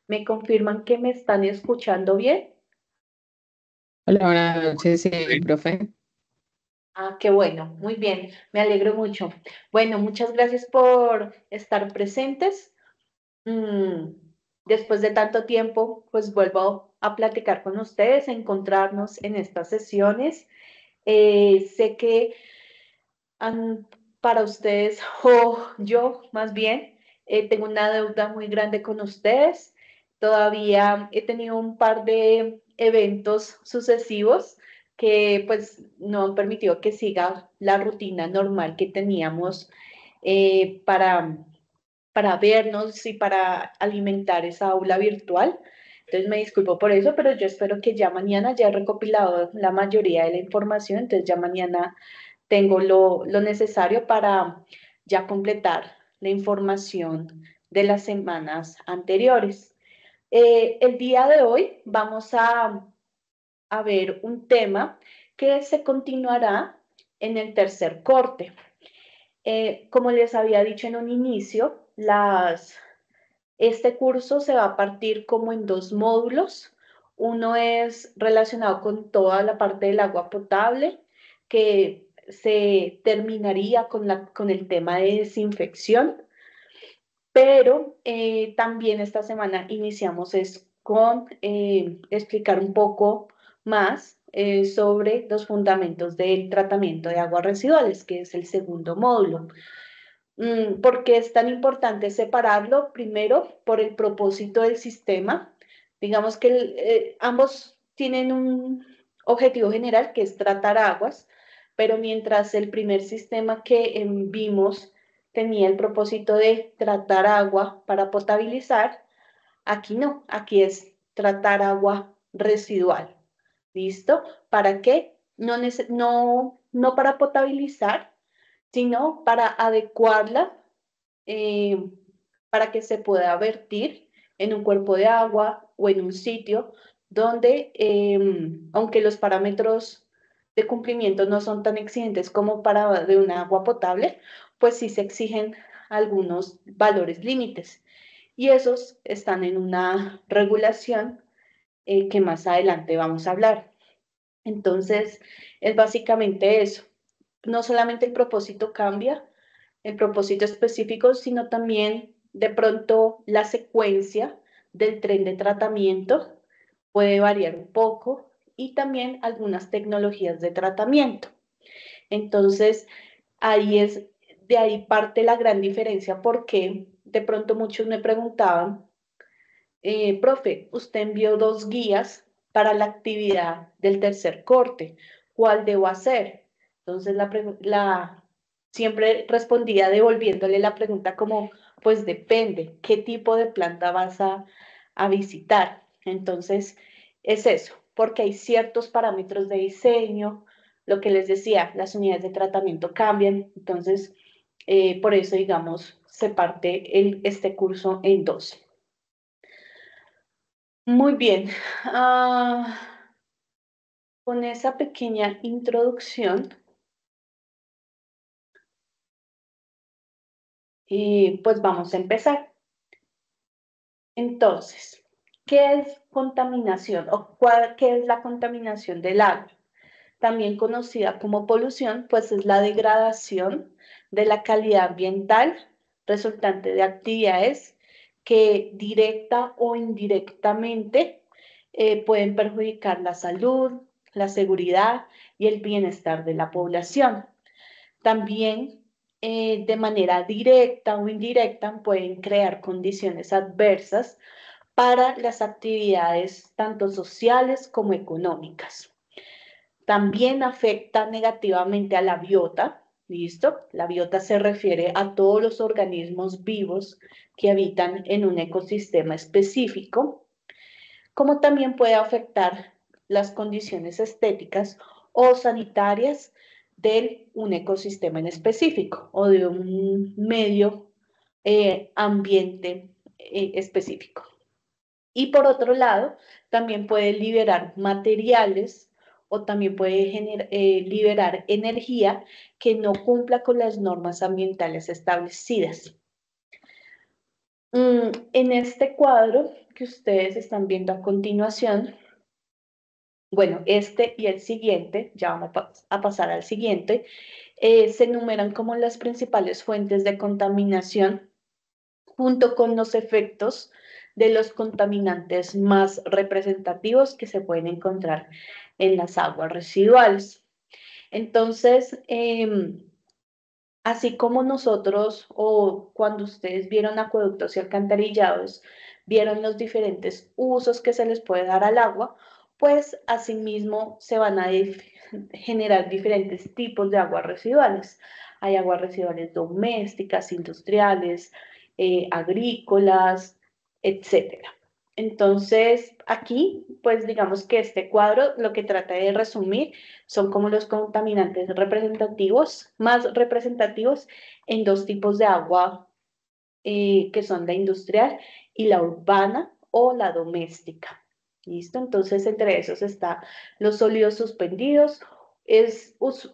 ¿Me confirman que me están escuchando bien? Hola, buenas noches, sí, profe. Ah, qué bueno, muy bien, me alegro mucho. Bueno, muchas gracias por estar presentes. Mm, Después de tanto tiempo, pues vuelvo a platicar con ustedes, a encontrarnos en estas sesiones. Sé que an- para ustedes, o yo más bien, tengo una deuda muy grande con ustedes. Todavía he tenido un par de eventos sucesivos que pues no han permitido que siga la rutina normal que teníamos para vernos y para alimentar esa aula virtual. Entonces me disculpo por eso, pero yo espero que ya mañana ya he recopilado la mayoría de la información, entonces ya mañana tengo lo necesario para ya completar la información de las semanas anteriores. El día de hoy vamos a ver un tema que se continuará en el tercer corte. Como les había dicho en un inicio, este curso se va a partir como en dos módulos. Uno es relacionado con toda la parte del agua potable, que se terminaría con el tema de desinfección, pero también esta semana iniciamos con explicar un poco más sobre los fundamentos del tratamiento de aguas residuales, que es el segundo módulo. ¿Por qué es tan importante separarlo? Primero, por el propósito del sistema. Digamos que ambos tienen un objetivo general que es tratar aguas, pero mientras el primer sistema que vimos tenía el propósito de tratar agua para potabilizar, aquí no, aquí es tratar agua residual. ¿Listo? ¿Para qué? No para potabilizar, sino para adecuarla eh, para que se pueda vertir en un cuerpo de agua o en un sitio donde, aunque los parámetros de cumplimiento no son tan exigentes como para de un agua potable, pues sí se exigen algunos valores límites. Y esos están en una regulación que más adelante vamos a hablar. Entonces, es básicamente eso. No solamente el propósito cambia, el propósito específico, sino también de pronto la secuencia del tren de tratamiento puede variar un poco y también algunas tecnologías de tratamiento. Entonces, de ahí parte la gran diferencia porque de pronto muchos me preguntaban, profe, usted envió dos guías para la actividad del tercer corte. ¿Cuál debo hacer? Entonces, siempre respondía devolviéndole la pregunta como, pues depende, ¿qué tipo de planta vas a visitar? Entonces, es eso, porque hay ciertos parámetros de diseño, lo que les decía, las unidades de tratamiento cambian, entonces, por eso, digamos, se parte este curso en dos. Muy bien. Ah, con esa pequeña introducción, pues vamos a empezar. Entonces, ¿qué es contaminación qué es la contaminación del agua? También conocida como polución, pues es la degradación de la calidad ambiental resultante de actividades que directa o indirectamente pueden perjudicar la salud, la seguridad y el bienestar de la población. También de manera directa o indirecta pueden crear condiciones adversas para las actividades tanto sociales como económicas. También afecta negativamente a la biota, ¿listo? La biota se refiere a todos los organismos vivos que habitan en un ecosistema específico, como también puede afectar las condiciones estéticas o sanitarias de un ecosistema en específico o de un medio ambiente específico. Y por otro lado, también puede liberar materiales o también puede liberar energía que no cumpla con las normas ambientales establecidas. En este cuadro que ustedes están viendo a continuación, bueno, este y el siguiente, ya vamos a pasar al siguiente, se enumeran como las principales fuentes de contaminación junto con los efectos de los contaminantes más representativos que se pueden encontrar en las aguas residuales. Entonces, así como nosotros o cuando ustedes vieron acueductos y alcantarillados, vieron los diferentes usos que se les puede dar al agua, pues asimismo se van a generar diferentes tipos de aguas residuales. Hay aguas residuales domésticas, industriales, agrícolas, etcétera. Entonces, aquí, pues digamos que este cuadro lo que trata de resumir son como los contaminantes representativos, más representativos en dos tipos de agua, que son la industrial y la urbana o la doméstica. ¿Listo? Entonces, entre esos está los sólidos suspendidos.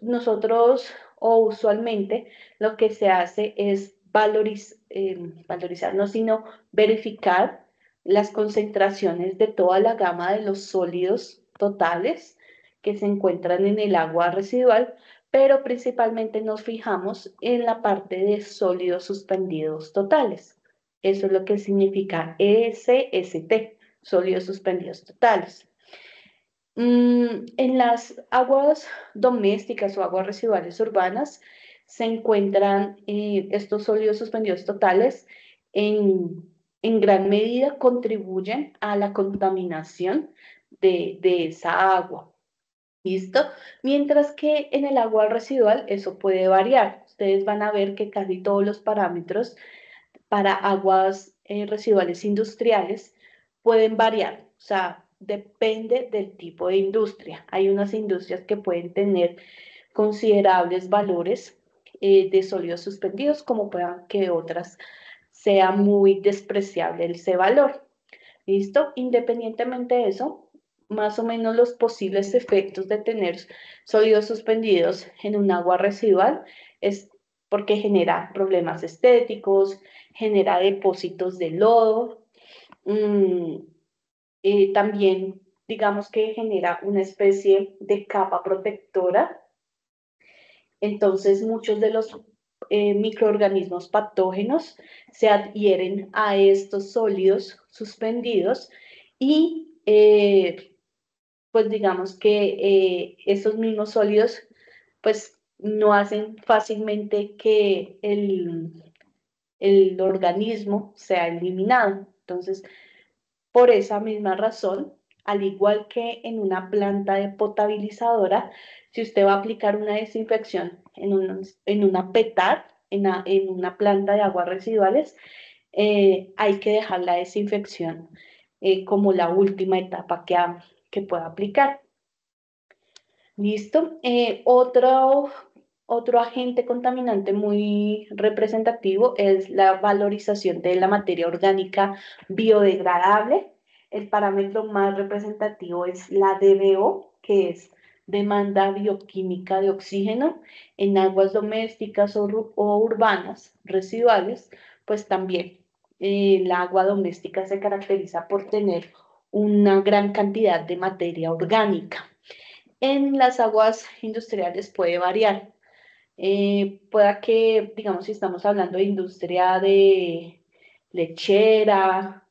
Nosotros o usualmente lo que se hace es valorizar, no, sino verificar las concentraciones de toda la gama de los sólidos totales que se encuentran en el agua residual, pero principalmente nos fijamos en la parte de sólidos suspendidos totales. Eso es lo que significa SST, sólidos suspendidos totales. En las aguas domésticas o aguas residuales urbanas se encuentran estos sólidos suspendidos totales en gran medida contribuyen a la contaminación de esa agua. ¿Listo? Mientras que en el agua residual eso puede variar. Ustedes van a ver que casi todos los parámetros para aguas residuales industriales pueden variar. O sea, depende del tipo de industria. Hay unas industrias que pueden tener considerables valores de sólidos suspendidos, como puedan que otras sea muy despreciable ese valor. ¿Listo? Independientemente de eso, más o menos los posibles efectos de tener sólidos suspendidos en un agua residual es porque genera problemas estéticos, genera depósitos de lodo, mmm, también digamos que genera una especie de capa protectora. Entonces muchos de los microorganismos patógenos se adhieren a estos sólidos suspendidos y pues digamos que esos mismos sólidos pues no hacen fácilmente que el organismo sea eliminado. Entonces, por esa misma razón, al igual que en una planta de potabilizadora, si usted va a aplicar una desinfección en una PETAR, en una planta de aguas residuales, hay que dejar la desinfección como la última etapa que pueda aplicar. ¿Listo? Otro agente contaminante muy representativo es la valorización de la materia orgánica biodegradable. El parámetro más representativo es la DBO, que es demanda bioquímica de oxígeno en aguas domésticas o urbanas residuales, pues también el agua doméstica se caracteriza por tener una gran cantidad de materia orgánica. En las aguas industriales puede variar. Pueda que, digamos, si estamos hablando de industria de lechera,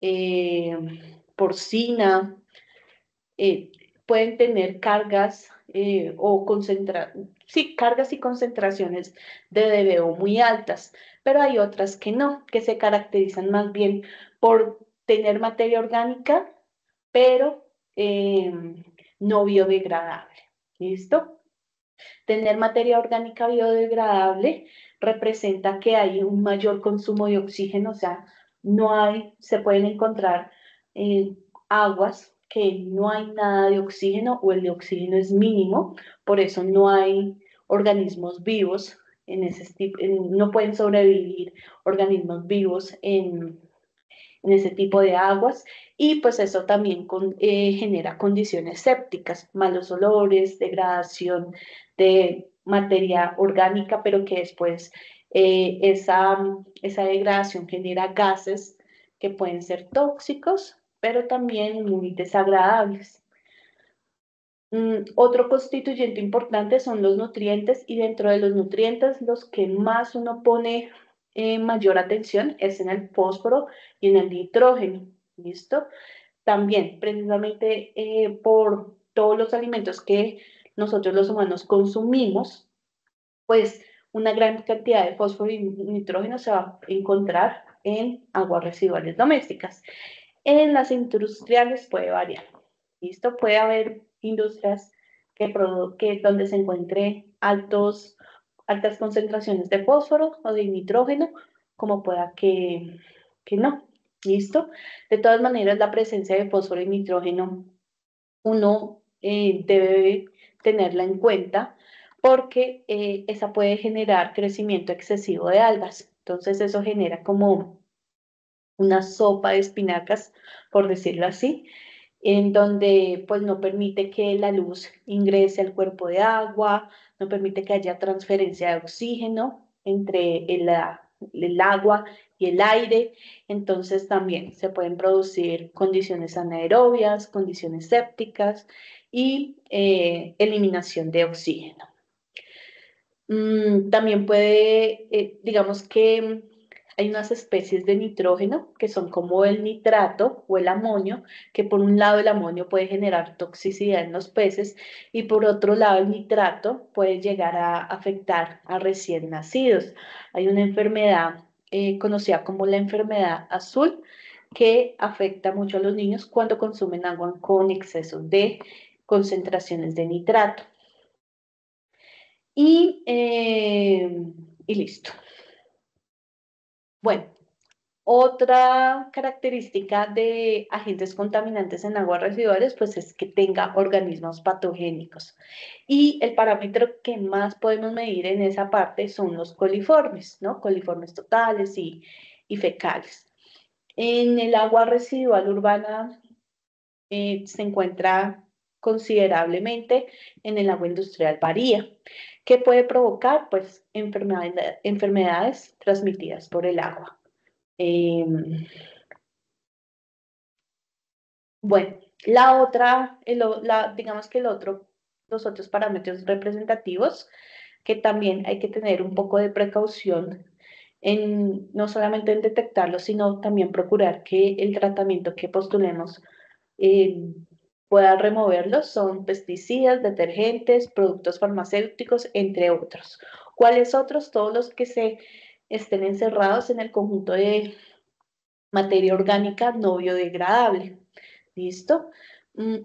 eh, porcina, eh, pueden tener cargas sí, cargas y concentraciones de DBO muy altas, pero hay otras que no, que se caracterizan más bien por tener materia orgánica, pero no biodegradable. ¿Listo? Tener materia orgánica biodegradable representa que hay un mayor consumo de oxígeno, o sea, se pueden encontrar aguas que no hay nada de oxígeno o el de oxígeno es mínimo, por eso no hay organismos vivos no pueden sobrevivir organismos vivos en ese tipo de aguas y pues eso también genera condiciones sépticas, malos olores, degradación de materia orgánica, pero que después esa degradación genera gases que pueden ser tóxicos, pero también muy desagradables. Otro constituyente importante son los nutrientes y dentro de los nutrientes los que más uno pone mayor atención es en el fósforo y en el nitrógeno. ¿Listo? También, precisamente por todos los alimentos que nosotros los humanos consumimos, pues una gran cantidad de fósforo y nitrógeno se va a encontrar en aguas residuales domésticas. En las industriales puede variar. ¿Listo? Puede haber industrias donde se encuentre altas concentraciones de fósforo o de nitrógeno, como pueda que no. ¿Listo? De todas maneras, la presencia de fósforo y nitrógeno uno debe tenerla en cuenta porque esa puede generar crecimiento excesivo de algas. Entonces eso genera como una sopa de espinacas, por decirlo así, en donde pues no permite que la luz ingrese al cuerpo de agua, no permite que haya transferencia de oxígeno entre el agua y el aire, entonces también se pueden producir condiciones anaerobias, condiciones sépticas y eliminación de oxígeno. También digamos que hay unas especies de nitrógeno que son como el nitrato o el amonio, que por un lado el amonio puede generar toxicidad en los peces y por otro lado el nitrato puede llegar a afectar a recién nacidos. Hay una enfermedad conocida como la enfermedad azul que afecta mucho a los niños cuando consumen agua con exceso de concentraciones de nitrato. Y, y listo. Bueno, otra característica de agentes contaminantes en aguas residuales, pues es que tenga organismos patogénicos. Y el parámetro que más podemos medir en esa parte son los coliformes, ¿no? Coliformes totales y fecales. En el agua residual urbana se encuentra considerablemente, en el agua industrial varía. ¿Qué puede provocar? Pues enfermedades transmitidas por el agua. Bueno, digamos que los otros parámetros representativos que también hay que tener un poco de precaución no solamente en detectarlos, sino también procurar que el tratamiento que postulemos eh, pueda removerlos, son pesticidas, detergentes, productos farmacéuticos, entre otros. ¿Cuáles otros? Todos los que se estén encerrados en el conjunto de materia orgánica no biodegradable. ¿Listo?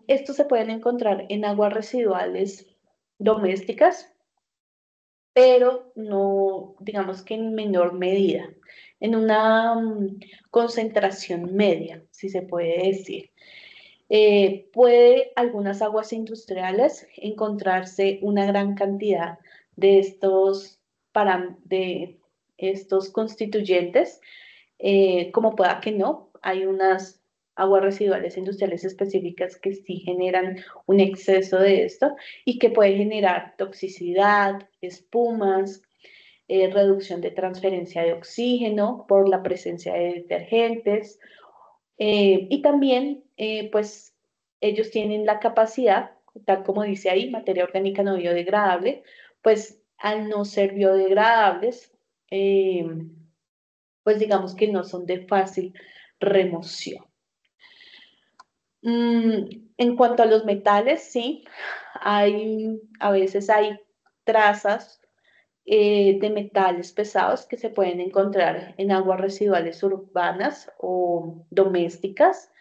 Estos se pueden encontrar en aguas residuales domésticas, pero no, digamos que en menor medida, en una concentración media, si se puede decir. Puede algunas aguas industriales encontrarse una gran cantidad de de estos constituyentes, como pueda que no, hay unas aguas residuales industriales específicas que sí generan un exceso de esto y que puede generar toxicidad, espumas, reducción de transferencia de oxígeno por la presencia de detergentes, y también, pues, ellos tienen la capacidad, tal como dice ahí, materia orgánica no biodegradable, pues al no ser biodegradables, eh, pues digamos que no son de fácil remoción. En cuanto a los metales, sí, a veces hay trazas de metales pesados que se pueden encontrar en aguas residuales urbanas o domésticas.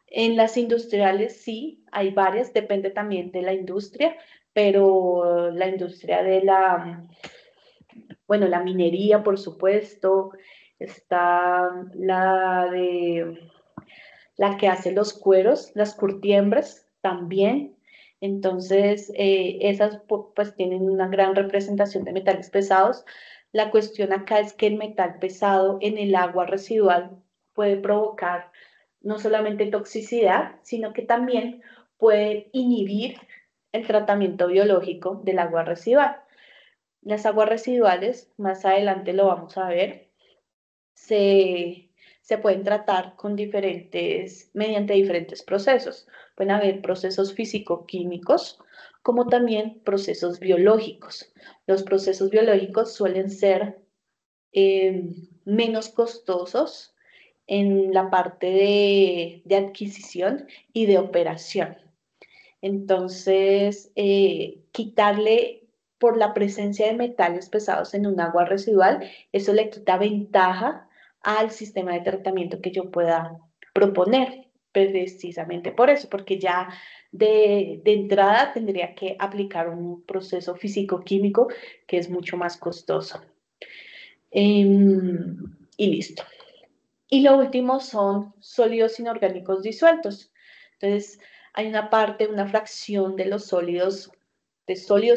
En las industriales sí, hay varias, depende también de la industria, pero la industria bueno, la minería, por supuesto, está la que hace los cueros, las curtiembres también. Entonces, esas pues tienen una gran representación de metales pesados. La cuestión acá es que el metal pesado en el agua residual puede provocar no solamente toxicidad, sino que también puede inhibir el tratamiento biológico del agua residual. Las aguas residuales, más adelante lo vamos a ver, se, se pueden tratar con mediante diferentes procesos. Pueden haber procesos físico-químicos, como también procesos biológicos. Los procesos biológicos suelen ser menos costosos en la parte de adquisición y de operación. Entonces, quitarle por la presencia de metales pesados en un agua residual, eso le quita ventaja al sistema de tratamiento que yo pueda proponer, precisamente por eso, porque ya de entrada tendría que aplicar un proceso físico-químico que es mucho más costoso. Y listo. Y lo último son sólidos inorgánicos disueltos. Entonces, hay una parte, una fracción de sólidos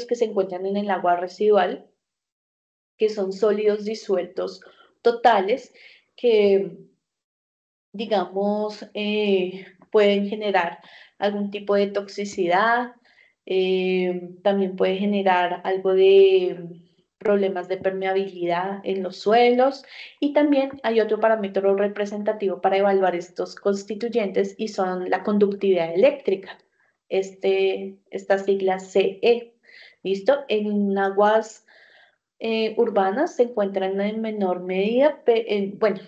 que se encuentran en el agua residual, que son sólidos disueltos totales, que, digamos, pueden generar algún tipo de toxicidad, también puede generar algo de problemas de permeabilidad en los suelos y también hay otro parámetro representativo para evaluar estos constituyentes y son la conductividad eléctrica, esta sigla CE. ¿Listo? En aguas urbanas se encuentran en menor medida, bueno,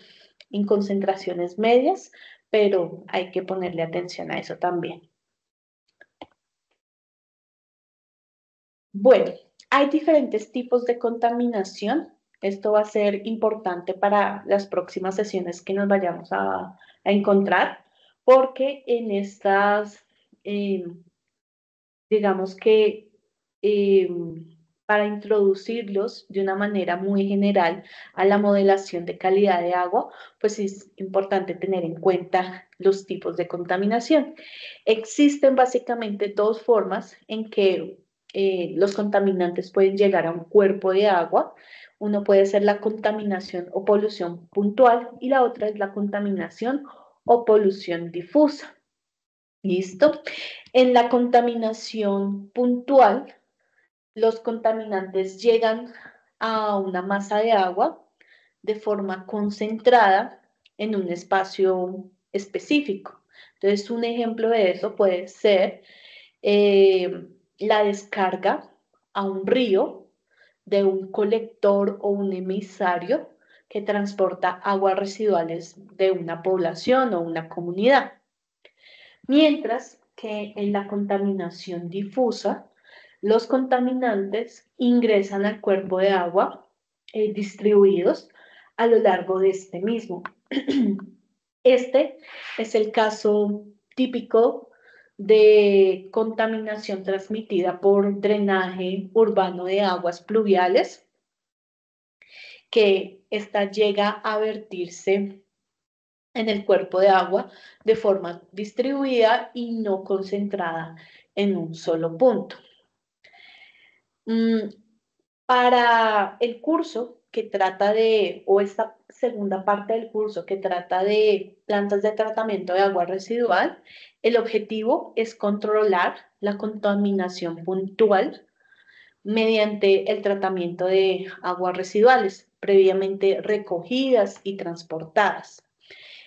en concentraciones medias, pero hay que ponerle atención a eso también. Bueno, hay diferentes tipos de contaminación. Esto va a ser importante para las próximas sesiones que nos vayamos a encontrar, porque en estas, eh, digamos que eh, para introducirlos de una manera muy general a la modelación de calidad de agua, pues es importante tener en cuenta los tipos de contaminación. Existen básicamente dos formas en que los contaminantes pueden llegar a un cuerpo de agua. Uno puede ser la contaminación o polución puntual y la otra es la contaminación o polución difusa. ¿Listo? En la contaminación puntual, los contaminantes llegan a una masa de agua de forma concentrada en un espacio específico. Entonces, un ejemplo de eso puede ser eh, la descarga a un río de un colector o un emisario que transporta aguas residuales de una población o una comunidad. Mientras que en la contaminación difusa, los contaminantes ingresan al cuerpo de agua distribuidos a lo largo de este mismo. Este es el caso típico de contaminación transmitida por drenaje urbano de aguas pluviales, que esta llega a vertirse en el cuerpo de agua de forma distribuida y no concentrada en un solo punto. Para el curso que trata o esta segunda parte del curso que trata de plantas de tratamiento de agua residual, el objetivo es controlar la contaminación puntual mediante el tratamiento de aguas residuales previamente recogidas y transportadas.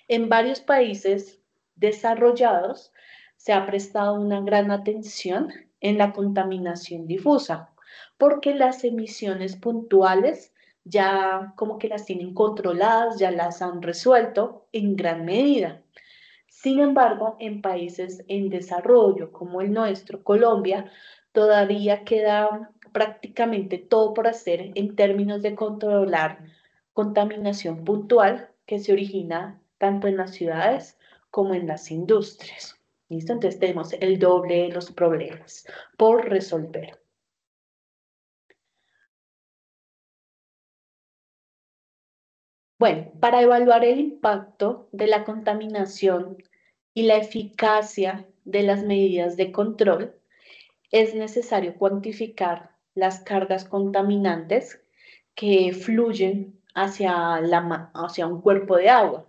En varios países desarrollados se ha prestado una gran atención en la contaminación difusa, porque las emisiones puntuales ya como que las tienen controladas, ya las han resuelto en gran medida. Sin embargo, en países en desarrollo como el nuestro, Colombia, todavía queda prácticamente todo por hacer en términos de controlar contaminación puntual que se origina tanto en las ciudades como en las industrias. ¿Listo? Entonces tenemos el doble de los problemas por resolver. Bueno, para evaluar el impacto de la contaminación y la eficacia de las medidas de control, es necesario cuantificar las cargas contaminantes que fluyen hacia un cuerpo de agua.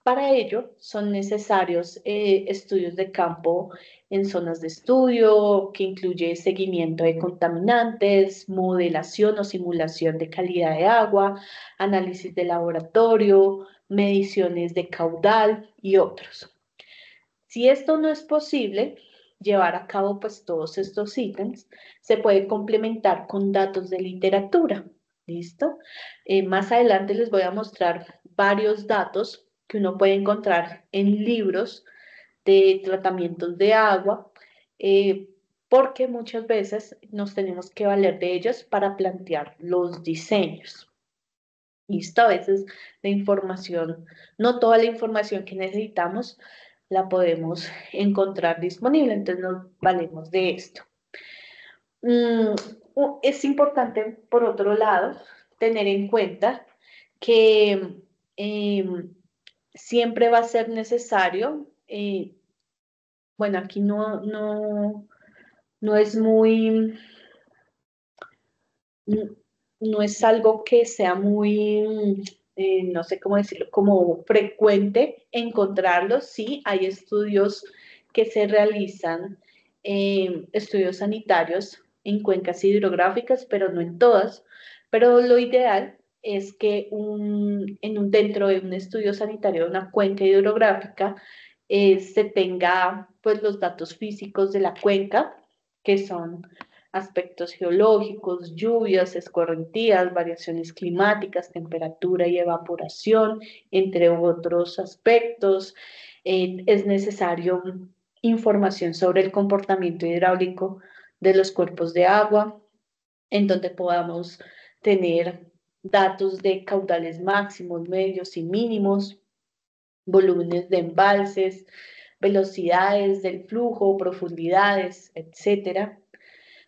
Para ello son necesarios estudios de campo en zonas de estudio, que incluye seguimiento de contaminantes, modelación o simulación de calidad de agua, análisis de laboratorio, mediciones de caudal y otros. Si esto no es posible, llevar a cabo pues todos estos ítems, se puede complementar con datos de literatura. ¿Listo? Más adelante les voy a mostrar varios datos que uno puede encontrar en libros de tratamientos de agua, eh, porque muchas veces nos tenemos que valer de ellos para plantear los diseños. ¿Listo? A veces la información, no toda la información que necesitamos la podemos encontrar disponible, entonces nos valemos de esto. Es importante, por otro lado, tener en cuenta que siempre va a ser necesario, bueno, aquí no es muy, no es algo que sea muy, no sé cómo decirlo, como frecuente encontrarlos. Sí, hay estudios que se realizan, estudios sanitarios en cuencas hidrográficas, pero no en todas. Pero lo ideal es que dentro de un estudio sanitario de una cuenca hidrográfica se tenga pues los datos físicos de la cuenca, que son aspectos geológicos, lluvias, escorrentías, variaciones climáticas, temperatura y evaporación, entre otros aspectos. Es necesario información sobre el comportamiento hidráulico de los cuerpos de agua, en donde podamos tener datos de caudales máximos, medios y mínimos, volúmenes de embalses, velocidades del flujo, profundidades, etcétera.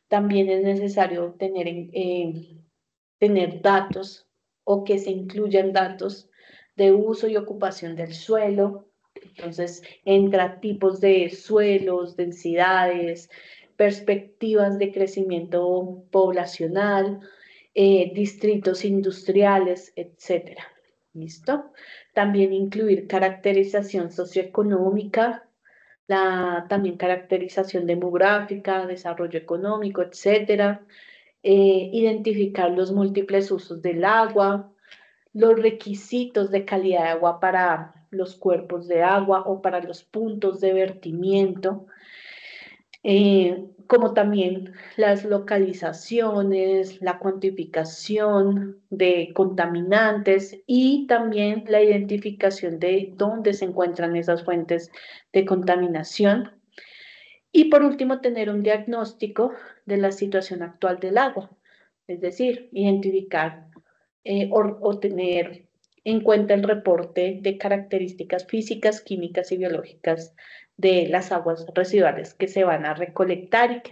También es necesario tener datos o que se incluyan datos de uso y ocupación del suelo. Entonces, entra tipos de suelos, densidades, perspectivas de crecimiento poblacional, distritos industriales, etcétera. ¿Listo? También incluir caracterización socioeconómica, también caracterización demográfica, desarrollo económico, etcétera, identificar los múltiples usos del agua, los requisitos de calidad de agua para los cuerpos de agua o para los puntos de vertimiento, como también las localizaciones, la cuantificación de contaminantes y también la identificación de dónde se encuentran esas fuentes de contaminación. Y por último, tener un diagnóstico de la situación actual del agua, es decir, identificar o tener en cuenta el reporte de características físicas, químicas y biológicas de las aguas residuales que se van a recolectar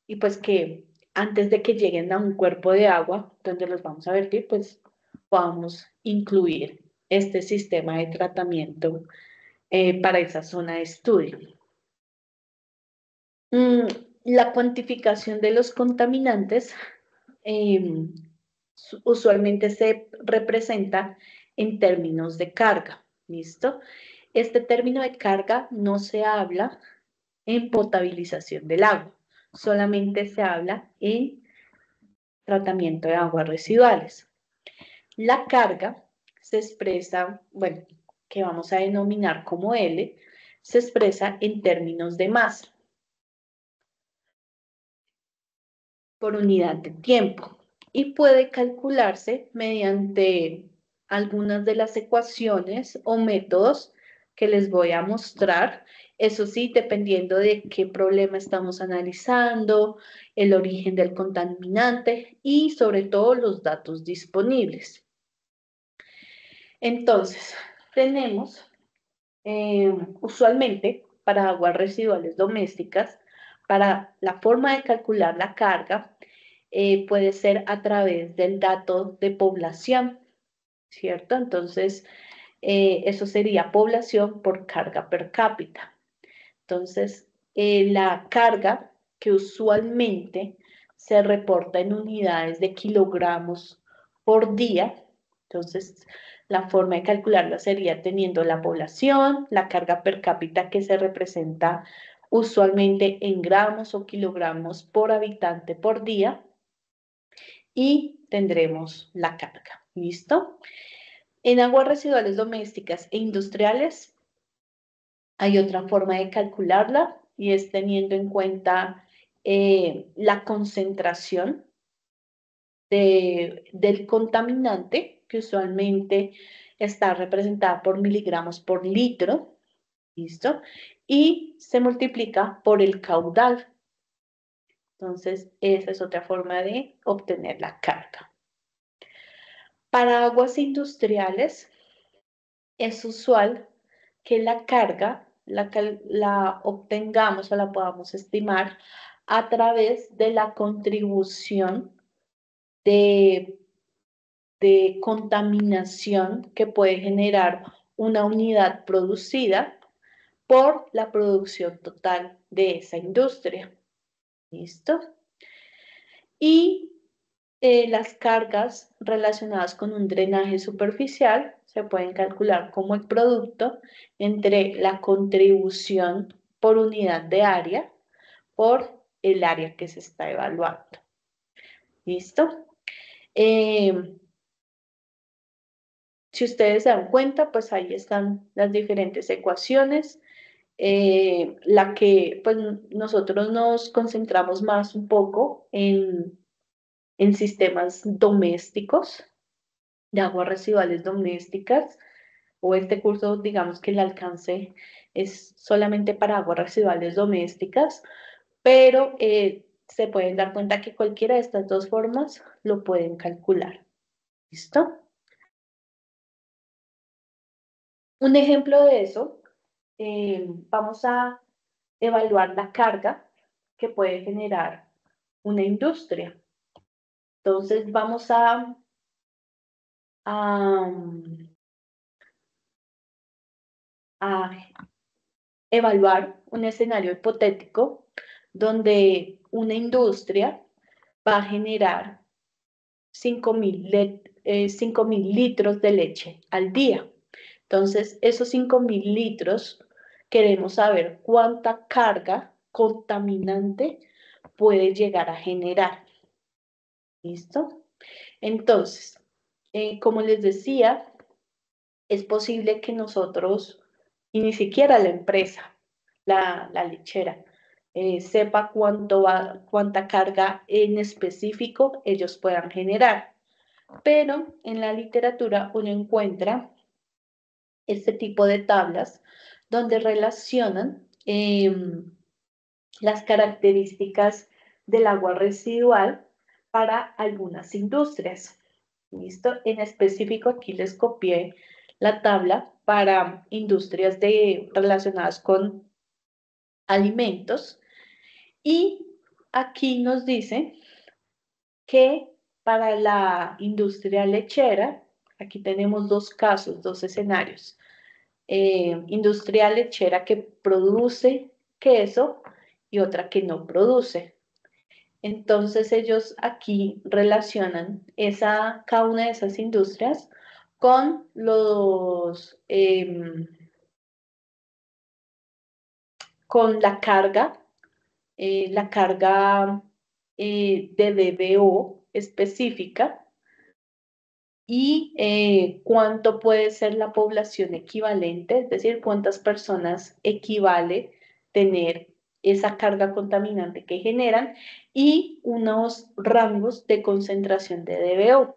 y pues que antes de que lleguen a un cuerpo de agua donde los vamos a vertir, pues podamos incluir este sistema de tratamiento para esa zona de estudio. La cuantificación de los contaminantes usualmente se representa en términos de carga, ¿listo? Este término de carga no se habla en potabilización del agua, solamente se habla en tratamiento de aguas residuales. La carga se expresa, bueno, que vamos a denominar como L, se expresa en términos de masa por unidad de tiempo y puede calcularse mediante algunas de las ecuaciones o métodos que les voy a mostrar. Eso sí, dependiendo de qué problema estamos analizando, el origen del contaminante y sobre todo los datos disponibles. Entonces, tenemos usualmente para aguas residuales domésticas, para la forma de calcular la carga, puede ser a través del dato de población, ¿cierto? Entonces, eso sería población por carga per cápita. Entonces, la carga que usualmente se reporta en unidades de kilogramos por día, entonces La forma de calcularla sería teniendo la población, la carga per cápita que se representa usualmente en gramos o kilogramos por habitante por día, y tendremos la carga. ¿Listo? En aguas residuales domésticas e industriales hay otra forma de calcularla, y es teniendo en cuenta la concentración del contaminante, que usualmente está representada por miligramos por litro, ¿listo? Y se multiplica por el caudal. Entonces, esa es otra forma de obtener la carga. Para aguas industriales, es usual que la carga la obtengamos o la podamos estimar a través de la contribución de contaminación que puede generar una unidad producida por la producción total de esa industria. ¿Listo? Y las cargas relacionadas con un drenaje superficial se pueden calcular como el producto entre la contribución por unidad de área por el área que se está evaluando. ¿Listo? Si ustedes se dan cuenta, pues ahí están las diferentes ecuaciones. La que pues nosotros nos concentramos más un poco en sistemas domésticos, de aguas residuales domésticas, o este curso, digamos que el alcance es solamente para aguas residuales domésticas, pero se pueden dar cuenta que cualquiera de estas dos formas lo pueden calcular. ¿Listo? Un ejemplo de eso, vamos a evaluar la carga que puede generar una industria. Entonces vamos a, a evaluar un escenario hipotético donde una industria va a generar 5.000 litros de leche al día. Entonces, esos 5.000 litros, queremos saber cuánta carga contaminante puede llegar a generar. ¿Listo? Entonces, como les decía, es posible que nosotros, y ni siquiera la empresa, la lechera, sepa cuánta carga en específico ellos puedan generar. Pero en la literatura uno encuentra este tipo de tablas donde relacionan las características del agua residual para algunas industrias. ¿Listo? En específico aquí les copié la tabla para industrias relacionadas con alimentos, y aquí nos dice que para la industria lechera, aquí tenemos dos casos, dos escenarios. Industria lechera que produce queso y otra que no produce. Entonces ellos aquí relacionan cada una de esas industrias con con la carga de DBO específica, y cuánto puede ser la población equivalente, es decir, cuántas personas equivale tener esa carga contaminante que generan, y unos rangos de concentración de DBO.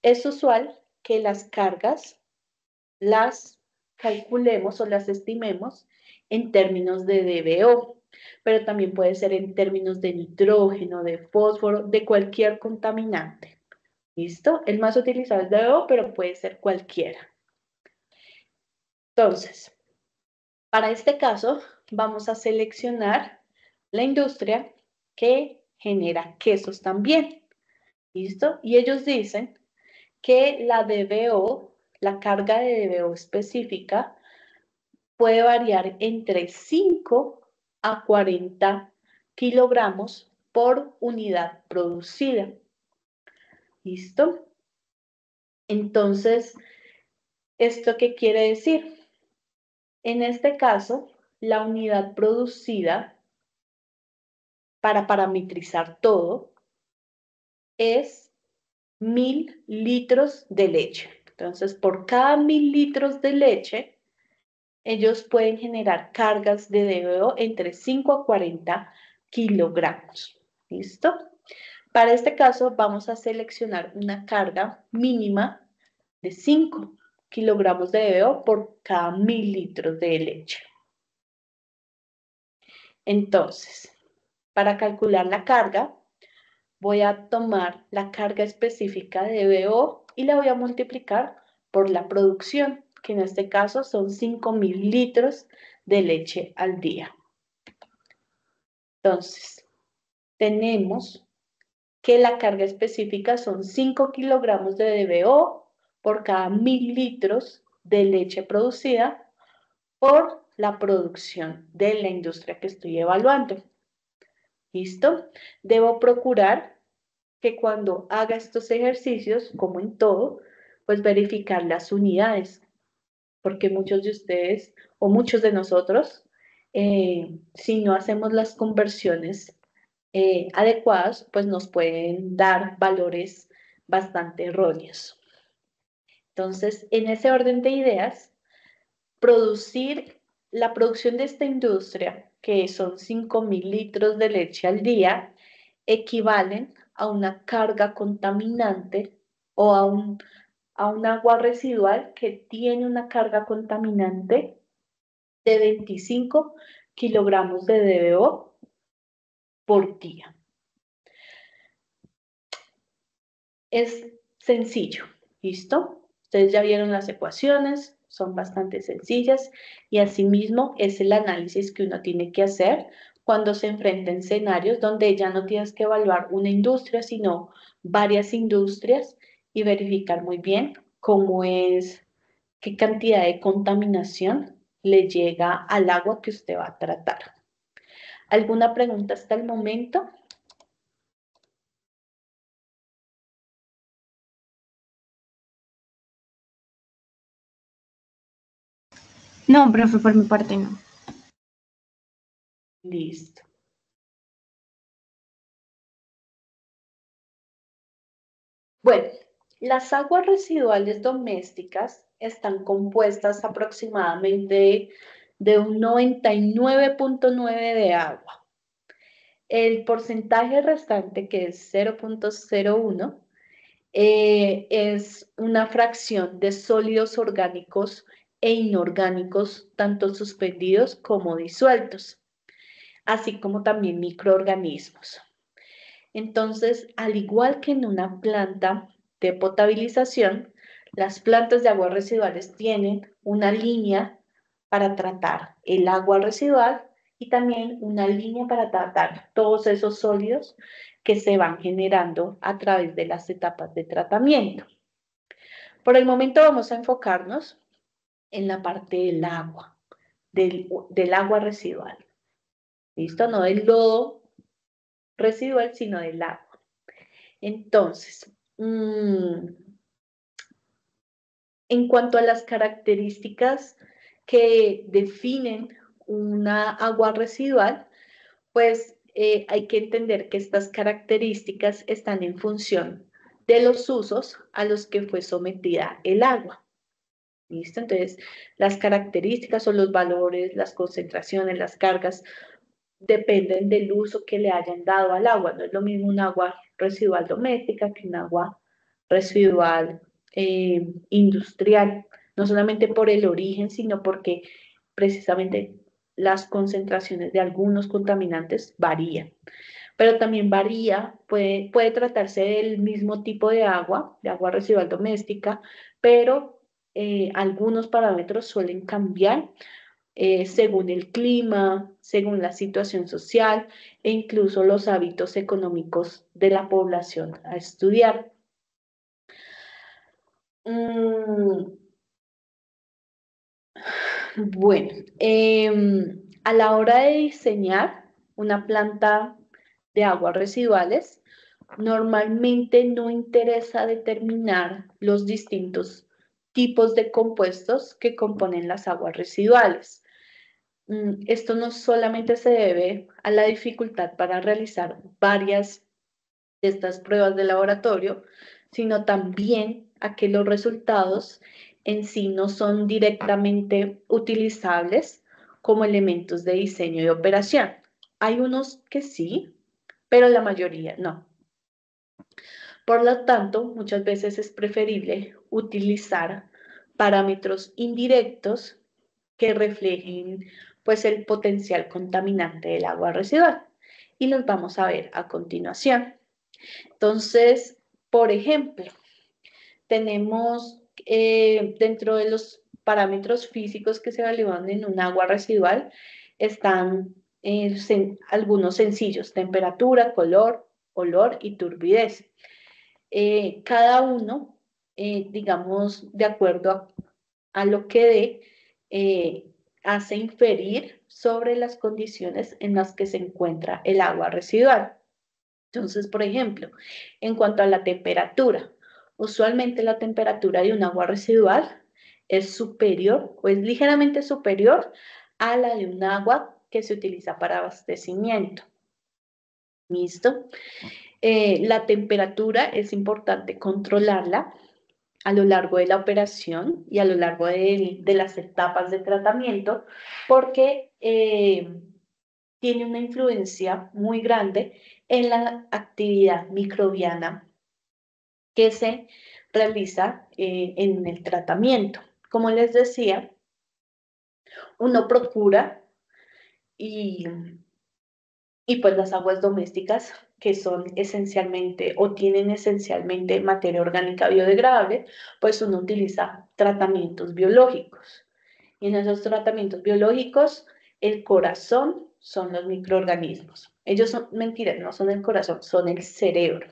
Es usual que las cargas las calculemos o las estimemos en términos de DBO, pero también puede ser en términos de nitrógeno, de fósforo, de cualquier contaminante. ¿Listo? El más utilizado es DBO, pero puede ser cualquiera. Entonces, para este caso, vamos a seleccionar la industria que genera quesos también. ¿Listo? Y ellos dicen que la DBO, la carga de DBO específica, puede variar entre 5 a 40 kilogramos por unidad producida. ¿Listo? Entonces, ¿Esto qué quiere decir? En este caso, la unidad producida para parametrizar todo es 1000 litros de leche. Entonces, por cada 1000 litros de leche, ellos pueden generar cargas de DBO entre 5 a 40 kilogramos. ¿Listo? Para este caso, vamos a seleccionar una carga mínima de 5 kilogramos de DBO por cada 1000 litros de leche. Entonces, para calcular la carga, voy a tomar la carga específica de DBO y la voy a multiplicar por la producción, que en este caso son 5000 litros de leche al día. Entonces, tenemos que la carga específica son 5 kilogramos de DBO por cada 1000 litros de leche producida por la producción de la industria que estoy evaluando. ¿Listo? Debo procurar que cuando haga estos ejercicios, como en todo, pues verificar las unidades, porque muchos de ustedes o muchos de nosotros, si no hacemos las conversiones adecuadas, pues nos pueden dar valores bastante erróneos. Entonces, en ese orden de ideas, la producción de esta industria, que son 5000 litros de leche al día, equivalen a una carga contaminante o a un agua residual que tiene una carga contaminante de 25 kilogramos de DBO por día. Es sencillo, ¿listo? Ustedes ya vieron las ecuaciones, son bastante sencillas y asimismo es el análisis que uno tiene que hacer cuando se enfrenta en escenarios donde ya no tienes que evaluar una industria, sino varias industrias y verificar muy bien cómo es, qué cantidad de contaminación le llega al agua que usted va a tratar. ¿Alguna pregunta hasta el momento? No, profe, por mi parte no. Listo. Bueno, las aguas residuales domésticas están compuestas aproximadamente de un 99.9 de agua. El porcentaje restante, que es 0.01, es una fracción de sólidos orgánicos e inorgánicos, tanto suspendidos como disueltos, así como también microorganismos. Entonces, al igual que en una planta de potabilización, las plantas de aguas residuales tienen una línea para tratar el agua residual y también una línea para tratar todos esos sólidos que se van generando a través de las etapas de tratamiento. Por el momento vamos a enfocarnos en la parte del agua, del agua residual. ¿Listo? No del lodo residual, sino del agua. Entonces, en cuanto a las características que definen una agua residual, pues hay que entender que estas características están en función de los usos a los que fue sometida el agua. ¿Listo? Entonces, las características o los valores, las concentraciones, las cargas, dependen del uso que le hayan dado al agua. No es lo mismo un agua residual doméstica que un agua residual industrial, no solamente por el origen, sino porque precisamente las concentraciones de algunos contaminantes varían. Pero también varía, puede tratarse del mismo tipo de agua residual doméstica, pero algunos parámetros suelen cambiar según el clima, según la situación social e incluso los hábitos económicos de la población a estudiar. Bueno, a la hora de diseñar una planta de aguas residuales, normalmente no interesa determinar los distintos tipos de compuestos que componen las aguas residuales. Esto no solamente se debe a la dificultad para realizar varias de estas pruebas de laboratorio, sino también a que los resultados en sí no son directamente utilizables como elementos de diseño y operación. Hay unos que sí, pero la mayoría no. Por lo tanto, muchas veces es preferible utilizar parámetros indirectos que reflejen pues el potencial contaminante del agua residual. Y los vamos a ver a continuación. Entonces, por ejemplo, tenemos dentro de los parámetros físicos que se evalúan en un agua residual, están algunos sencillos: temperatura, color, olor y turbidez. Cada uno, digamos, de acuerdo a lo que dé, hace inferir sobre las condiciones en las que se encuentra el agua residual. Entonces, por ejemplo, en cuanto a la temperatura, usualmente la temperatura de un agua residual es superior o es ligeramente superior a la de un agua que se utiliza para abastecimiento. ¿Listo? La temperatura es importante controlarla a lo largo de la operación y a lo largo de las etapas de tratamiento, porque tiene una influencia muy grande en la actividad microbiana que se realiza en el tratamiento. Como les decía, uno procura y pues las aguas domésticas, que son esencialmente o tienen esencialmente materia orgánica biodegradable, pues uno utiliza tratamientos biológicos. Y en esos tratamientos biológicos, el corazón son los microorganismos. Ellos son, mentiras, no son el corazón, son el cerebro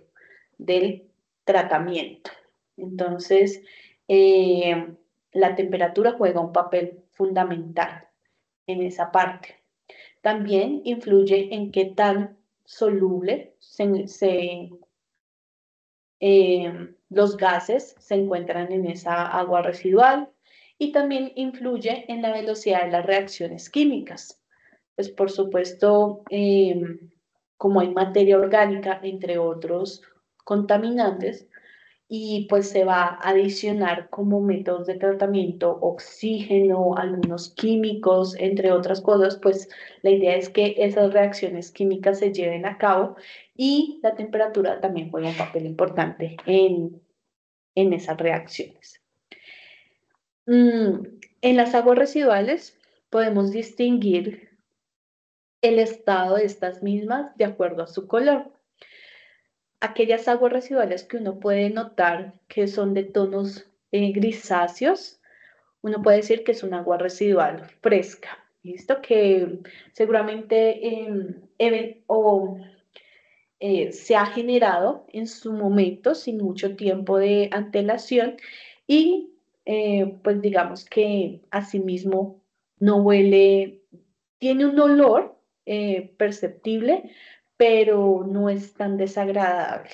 del tratamiento. Entonces, la temperatura juega un papel fundamental en esa parte. También influye en qué tan soluble los gases se encuentran en esa agua residual, y también influye en la velocidad de las reacciones químicas. Pues por supuesto, como hay materia orgánica, entre otros contaminantes, y pues se va a adicionar como métodos de tratamiento oxígeno, algunos químicos, entre otras cosas, pues la idea es que esas reacciones químicas se lleven a cabo, y la temperatura también juega un papel importante en esas reacciones. En las aguas residuales podemos distinguir el estado de estas mismas de acuerdo a su color. Aquellas aguas residuales que uno puede notar que son de tonos grisáceos, uno puede decir que es un agua residual fresca. ¿Listo? Que seguramente se ha generado en su momento sin mucho tiempo de antelación, y pues digamos que asimismo no huele, tiene un olor perceptible, pero no es tan desagradable.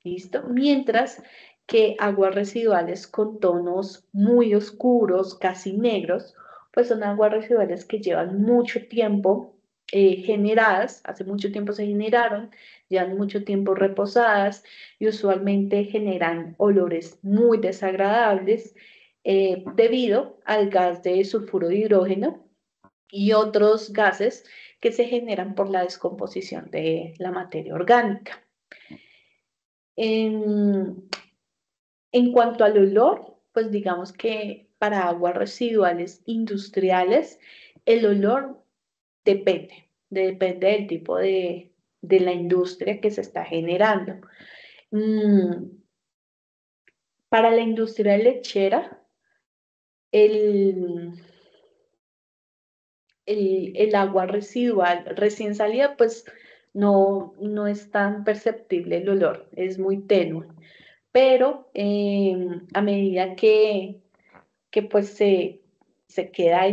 ¿Listo? Mientras que aguas residuales con tonos muy oscuros, casi negros, pues son aguas residuales que llevan mucho tiempo generadas, hace mucho tiempo se generaron, llevan mucho tiempo reposadas, y usualmente generan olores muy desagradables debido al gas de sulfuro de hidrógeno y otros gases que se generan por la descomposición de la materia orgánica. En cuanto al olor, pues digamos que para aguas residuales industriales, el olor depende del tipo de la industria que se está generando. Para la industria lechera, el agua residual recién salida, pues no es tan perceptible el olor, es muy tenue. Pero a medida que pues se queda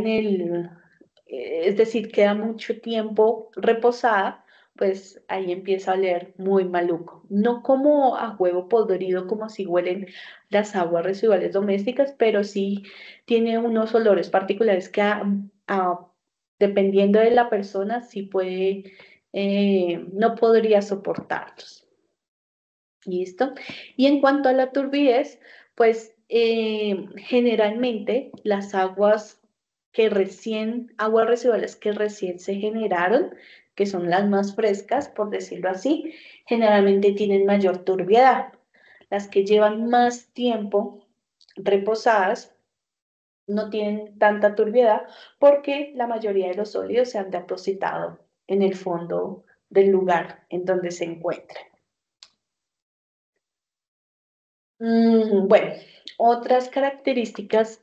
es decir, queda mucho tiempo reposada, pues ahí empieza a oler muy maluco. No como a huevo podrido, como si huelen las aguas residuales domésticas, pero sí tiene unos olores particulares que dependiendo de la persona, sí puede, no podría soportarlos. ¿Listo? Y en cuanto a la turbidez, pues generalmente las aguas residuales que recién se generaron, que son las más frescas, por decirlo así, generalmente tienen mayor turbiedad. Las que llevan más tiempo reposadas no tienen tanta turbiedad porque la mayoría de los sólidos se han depositado en el fondo del lugar en donde se encuentran. Bueno, otras características,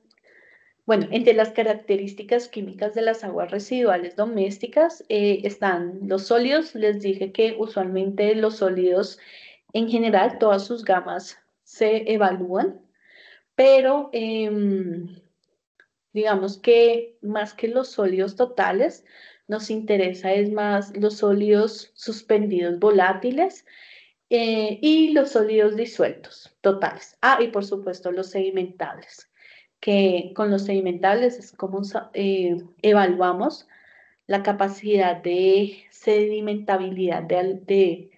bueno, entre las características químicas de las aguas residuales domésticas están los sólidos. Les dije que usualmente los sólidos en general, todas sus gamas se evalúan, pero digamos que más que los sólidos totales, nos interesa es más los sólidos suspendidos volátiles y los sólidos disueltos totales. Ah, y por supuesto los sedimentables, que con los sedimentables es como evaluamos la capacidad de sedimentabilidad de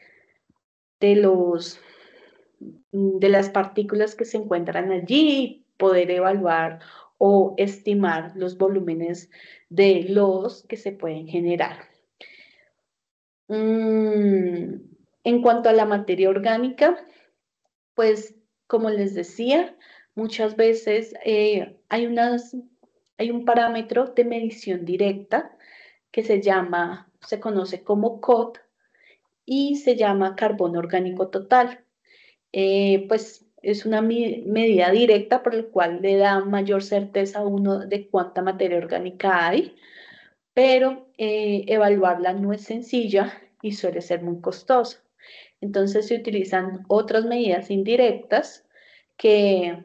de las partículas que se encuentran allí, poder evaluar o estimar los volúmenes de lodos que se pueden generar. En cuanto a la materia orgánica, pues como les decía, muchas veces hay un parámetro de medición directa que se conoce como COT y se llama carbono orgánico total. Pues es una medida directa por la cual le da mayor certeza a uno de cuánta materia orgánica hay, pero evaluarla no es sencilla y suele ser muy costosa. Entonces se utilizan otras medidas indirectas que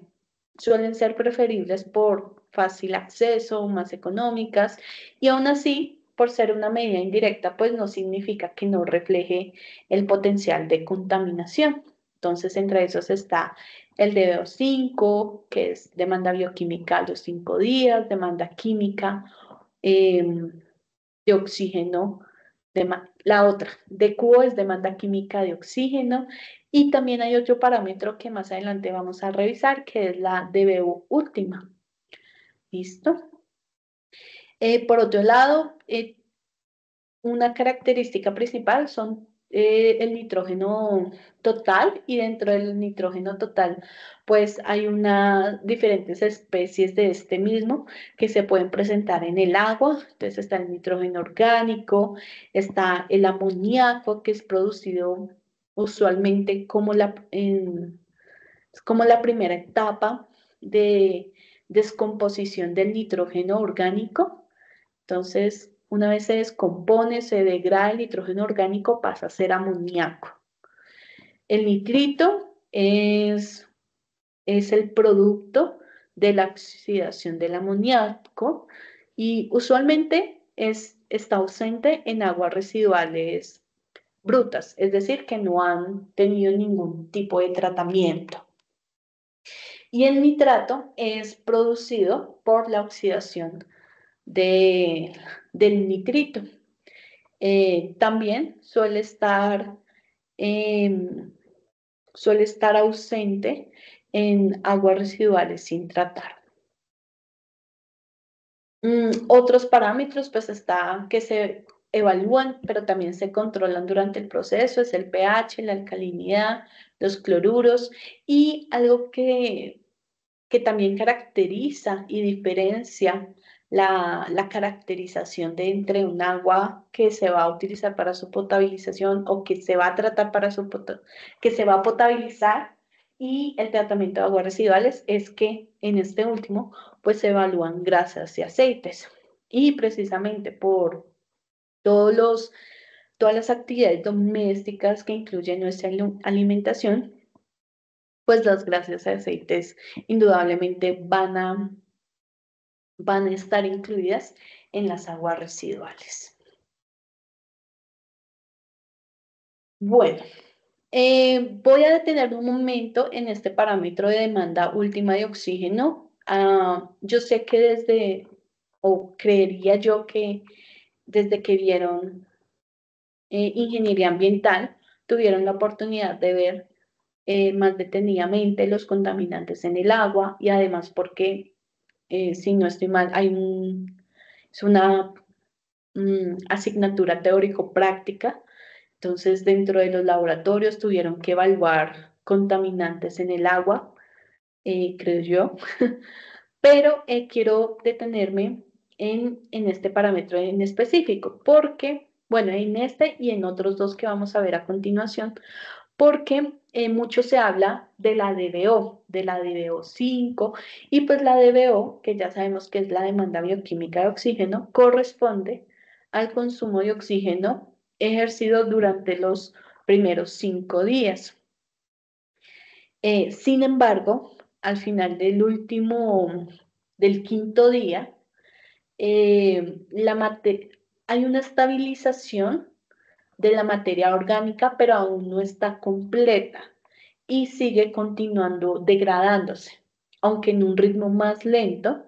suelen ser preferibles por fácil acceso, más económicas, y aún así, por ser una medida indirecta, pues no significa que no refleje el potencial de contaminación. Entonces, entre esos está el DBO5, que es demanda bioquímica a los 5 días, demanda química de oxígeno. La otra, DQO, es demanda química de oxígeno. Y también hay otro parámetro que más adelante vamos a revisar, que es la DBU última. ¿Listo? Por otro lado, una característica principal son el nitrógeno total, y dentro del nitrógeno total pues hay diferentes especies de este mismo que se pueden presentar en el agua. Entonces está el nitrógeno orgánico, está el amoníaco, que es producido usualmente como la primera etapa de descomposición del nitrógeno orgánico. Entonces, una vez se descompone, se degrada el nitrógeno orgánico, pasa a ser amoníaco. El nitrito es el producto de la oxidación del amoníaco y usualmente está ausente en aguas residuales brutas, es decir, que no han tenido ningún tipo de tratamiento. Y el nitrato es producido por la oxidación del nitrito. También suele estar ausente en aguas residuales sin tratar. Otros parámetros pues que se evalúan, pero también se controlan durante el proceso, es el pH, la alcalinidad, los cloruros, y algo que también caracteriza y diferencia la caracterización de entre un agua que se va a utilizar para su potabilización o que se va a tratar que se va a potabilizar, y el tratamiento de aguas residuales, es que en este último pues se evalúan grasas y aceites, y precisamente por todas las actividades domésticas que incluyen nuestra alimentación, pues las grasas y aceites indudablemente van a estar incluidas en las aguas residuales. Bueno, voy a detener un momento en este parámetro de demanda última de oxígeno. Yo sé que o creería yo que desde que vieron ingeniería ambiental, tuvieron la oportunidad de ver más detenidamente los contaminantes en el agua y además porque, si no estoy mal, es una asignatura teórico-práctica. Entonces, dentro de los laboratorios tuvieron que evaluar contaminantes en el agua, creo yo, pero quiero detenerme en este parámetro en específico, porque, bueno, en este y en otros dos que vamos a ver a continuación, porque mucho se habla de la DBO 5, y pues la DBO, que ya sabemos que es la demanda bioquímica de oxígeno, corresponde al consumo de oxígeno ejercido durante los primeros 5 días. Sin embargo, al final del quinto día, hay una estabilización de la materia orgánica, pero aún no está completa y sigue continuando degradándose, aunque en un ritmo más lento,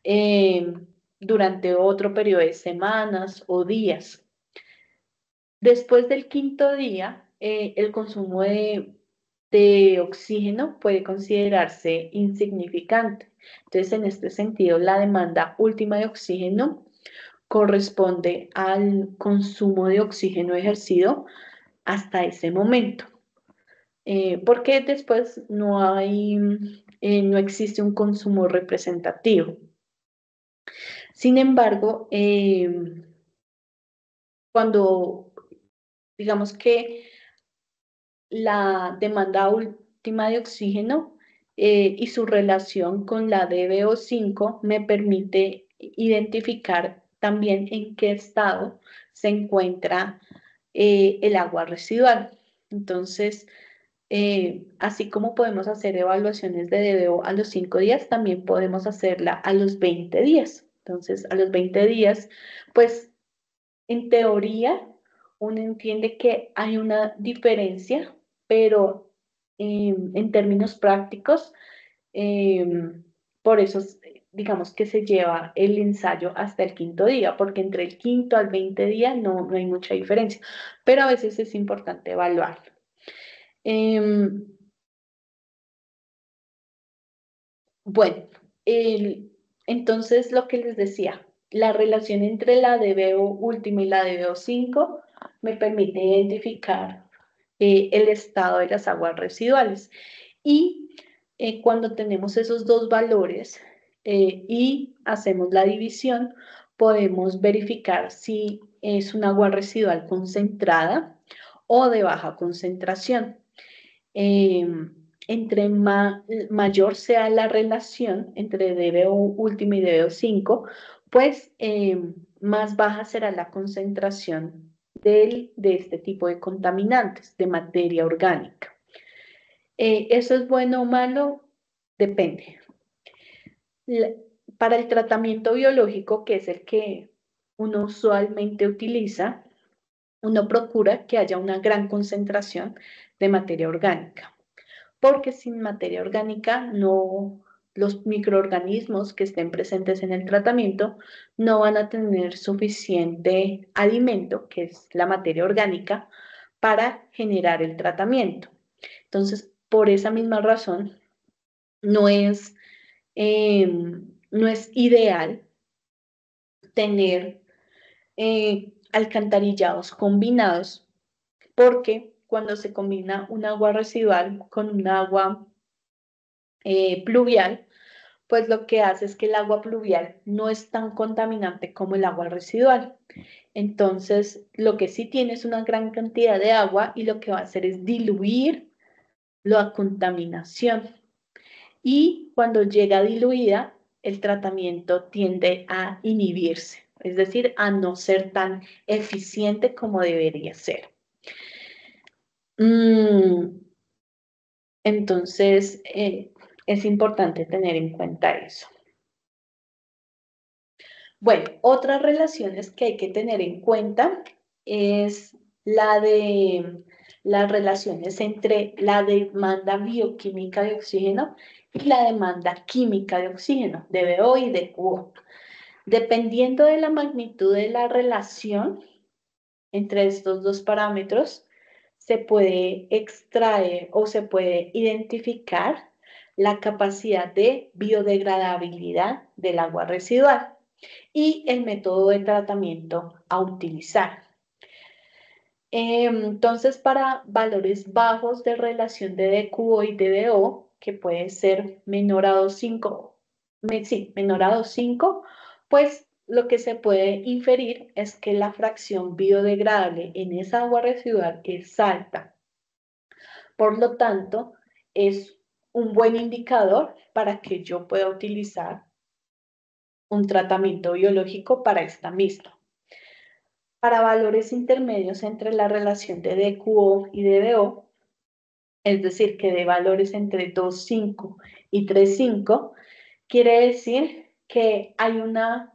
eh, durante otro periodo de semanas o días. Después del quinto día, el consumo de oxígeno puede considerarse insignificante. Entonces, en este sentido, la demanda última de oxígeno corresponde al consumo de oxígeno ejercido hasta ese momento, porque después no existe un consumo representativo. Sin embargo, cuando digamos que la demanda última de oxígeno y su relación con la DBO5 me permite identificar también en qué estado se encuentra el agua residual. Entonces, así como podemos hacer evaluaciones de DBO a los 5 días, también podemos hacerla a los 20 días. Entonces, a los 20 días, pues, en teoría, uno entiende que hay una diferencia, pero en términos prácticos, por eso digamos que se lleva el ensayo hasta el quinto día, porque entre el quinto al 20 día no hay mucha diferencia, pero a veces es importante evaluarlo. Bueno, entonces lo que les decía, la relación entre la DBO última y la DBO 5 me permite identificar el estado de las aguas residuales. Y cuando tenemos esos dos valores y hacemos la división, podemos verificar si es un agua residual concentrada o de baja concentración. Entre mayor sea la relación entre DBO última y DBO 5, pues más baja será la concentración de este tipo de contaminantes, de materia orgánica. ¿Eso es bueno o malo? Depende. Para el tratamiento biológico, que es el que uno usualmente utiliza, uno procura que haya una gran concentración de materia orgánica, porque sin materia orgánica los microorganismos que estén presentes en el tratamiento no van a tener suficiente alimento, que es la materia orgánica, para generar el tratamiento. Entonces, por esa misma razón, no es, no es ideal tener alcantarillados combinados, porque cuando se combina un agua residual con un agua pluvial, pues lo que hace es que el agua pluvial no es tan contaminante como el agua residual. Entonces, lo que sí tiene es una gran cantidad de agua y lo que va a hacer es diluir la contaminación. Y cuando llega diluida, el tratamiento tiende a inhibirse, es decir, a no ser tan eficiente como debería ser. Entonces, es importante tener en cuenta eso. Bueno, otras relaciones que hay que tener en cuenta es la de las relaciones entre la demanda bioquímica de oxígeno y la demanda química de oxígeno, DBO y DQO. Dependiendo de la magnitud de la relación entre estos dos parámetros, se puede extraer o se puede identificar la capacidad de biodegradabilidad del agua residual y el método de tratamiento a utilizar. Entonces, para valores bajos de relación de DQO y DBO, que puede ser menor a 2,5, menor a 2,5, pues lo que se puede inferir es que la fracción biodegradable en esa agua residual es alta. Por lo tanto, es un buen indicador para que yo pueda utilizar un tratamiento biológico para esta misma. Para valores intermedios entre la relación de DQO y DBO, es decir, que de valores entre 2,5 y 3,5, quiere decir que hay una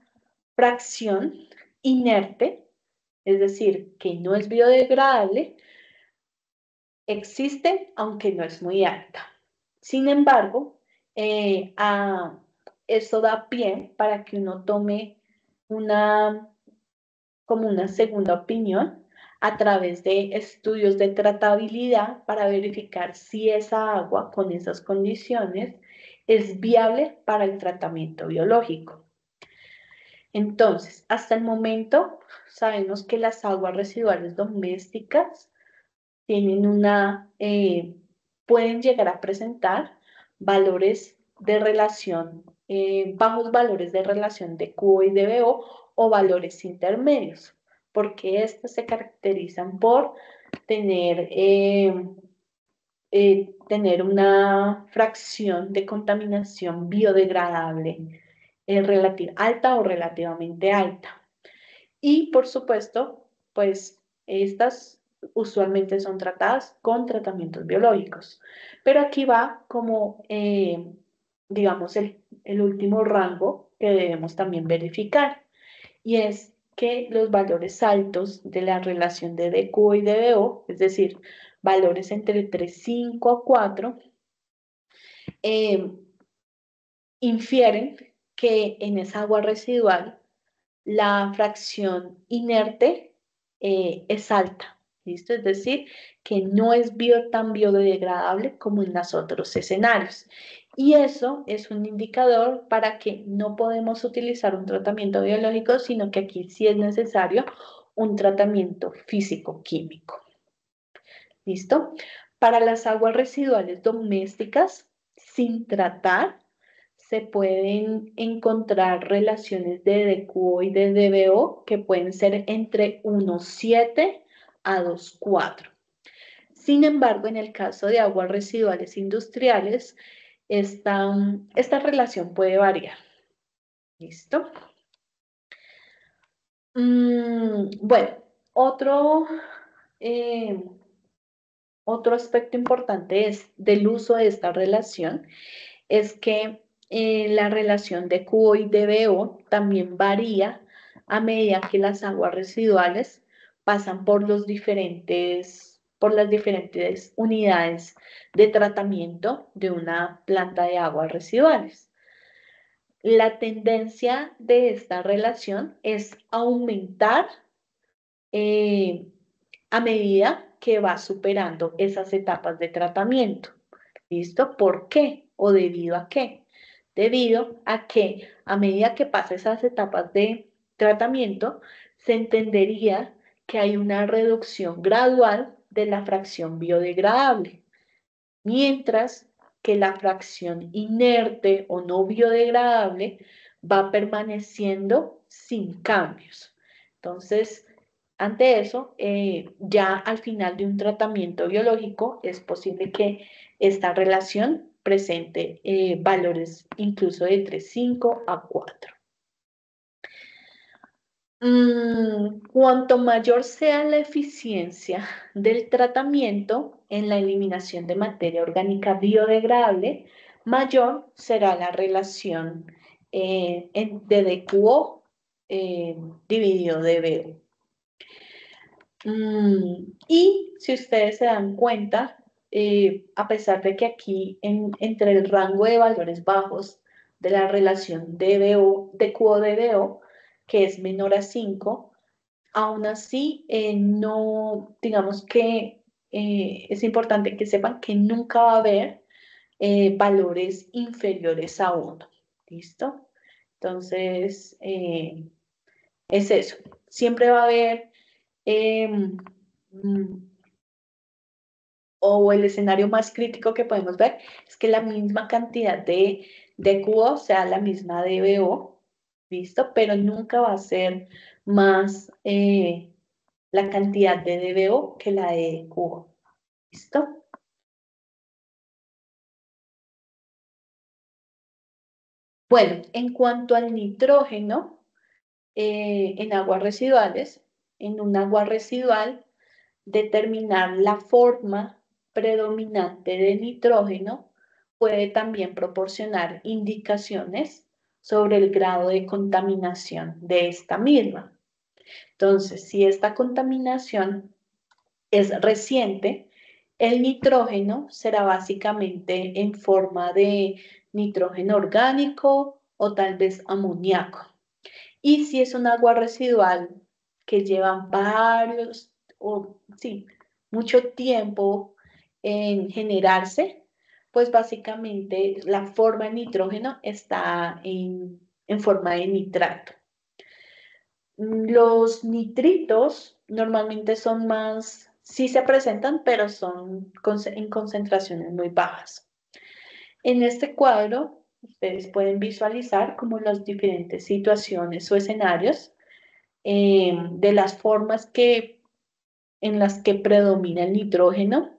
fracción inerte, es decir, que no es biodegradable, existe aunque no es muy alta. Sin embargo, eso da pie para que uno tome como una segunda opinión a través de estudios de tratabilidad para verificar si esa agua con esas condiciones es viable para el tratamiento biológico. Entonces, hasta el momento sabemos que las aguas residuales domésticas pueden llegar a presentar valores de relación, bajos valores de relación de QO y DBO o valores intermedios, porque estas se caracterizan por tener, tener una fracción de contaminación biodegradable alta o relativamente alta. Y por supuesto, pues estas usualmente son tratadas con tratamientos biológicos. Pero aquí va como, digamos, el último rango que debemos también verificar. Y es que los valores altos de la relación de DQO y DBO, es decir, valores entre 3,5 a 4, infieren que en esa agua residual la fracción inerte es alta, ¿listo? Es decir, que no es tan biodegradable como en los otros escenarios. Y eso es un indicador para que no podemos utilizar un tratamiento biológico, sino que aquí sí es necesario un tratamiento físico-químico. ¿Listo? Para las aguas residuales domésticas sin tratar, se pueden encontrar relaciones de DQO y de DBO que pueden ser entre 1,7 a 2,4. Sin embargo, en el caso de aguas residuales industriales, esta relación puede variar. ¿Listo? Bueno, otro aspecto importante del uso de esta relación es que la relación de QO y DBO también varía a medida que las aguas residuales pasan por las diferentes unidades de tratamiento de una planta de aguas residuales. La tendencia de esta relación es aumentar a medida que va superando esas etapas de tratamiento. ¿Listo? ¿Por qué? ¿O debido a qué? Debido a que a medida que pasa esas etapas de tratamiento, se entendería que hay una reducción gradual de la fracción biodegradable, mientras que la fracción inerte o no biodegradable va permaneciendo sin cambios. Entonces, ante eso, ya al final de un tratamiento biológico es posible que esta relación presente valores incluso de 3,5 a 4. Cuanto mayor sea la eficiencia del tratamiento en la eliminación de materia orgánica biodegradable, mayor será la relación de DQO dividido DBO. Y si ustedes se dan cuenta, a pesar de que aquí entre el rango de valores bajos de la relación DBO, de QO-DBO, que es menor a 5, aún así no, digamos que es importante que sepan que nunca va a haber valores inferiores a 1. ¿Listo? Entonces, es eso. Siempre va a haber o el escenario más crítico que podemos ver es que la misma cantidad de QO sea la misma DBO, ¿listo? Pero nunca va a ser más la cantidad de DBO que la de QO, ¿listo? Bueno, en cuanto al nitrógeno, en aguas residuales, en un agua residual, determinar la forma predominante de nitrógeno puede también proporcionar indicaciones sobre el grado de contaminación de esta misma. Entonces, si esta contaminación es reciente, el nitrógeno será básicamente en forma de nitrógeno orgánico o tal vez amoníaco. Y si es un agua residual que lleva mucho tiempo en generarse, pues básicamente la forma de nitrógeno está en forma de nitrato. Los nitritos normalmente son más, sí se presentan, pero son en concentraciones muy bajas. En este cuadro, ustedes pueden visualizar como las diferentes situaciones o escenarios de las formas en las que predomina el nitrógeno,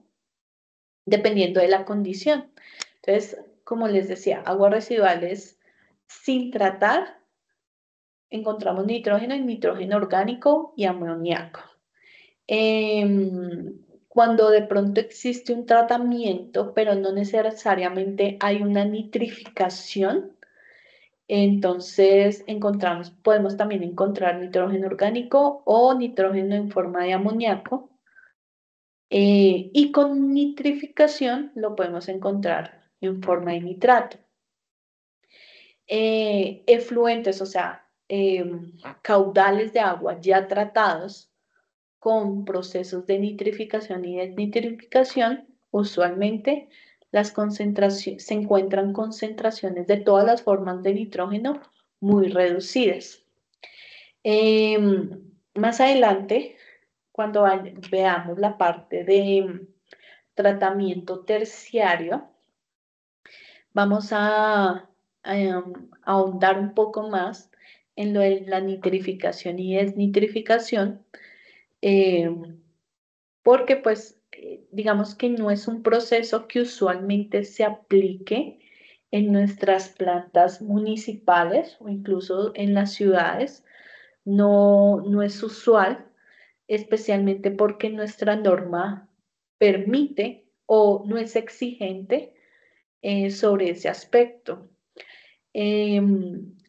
dependiendo de la condición. Entonces, como les decía, aguas residuales sin tratar, encontramos nitrógeno en nitrógeno orgánico y amoníaco. Cuando de pronto existe un tratamiento, pero no necesariamente hay una nitrificación, entonces podemos también encontrar nitrógeno orgánico o nitrógeno en forma de amoníaco. Y con nitrificación lo podemos encontrar en forma de nitrato. Efluentes, o sea, caudales de agua ya tratados con procesos de nitrificación y desnitrificación, usualmente se encuentran concentraciones de todas las formas de nitrógeno muy reducidas. Más adelante, cuando veamos la parte de tratamiento terciario, vamos a ahondar un poco más en lo de la nitrificación y desnitrificación, porque pues digamos que no es un proceso que usualmente se aplique en nuestras plantas municipales o incluso en las ciudades. No es usual, especialmente porque nuestra norma permite o no es exigente sobre ese aspecto.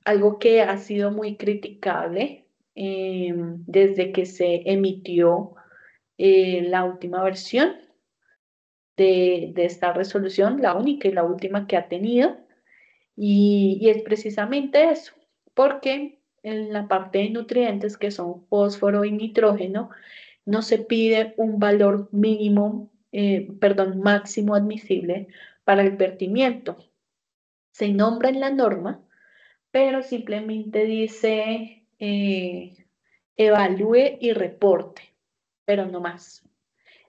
Algo que ha sido muy criticable desde que se emitió la última versión de esta resolución, la única y la última que ha tenido, y es precisamente eso, porque en la parte de nutrientes que son fósforo y nitrógeno, no se pide un valor máximo admisible para el vertimiento. Se nombra en la norma, pero simplemente dice evalúe y reporte, pero no más.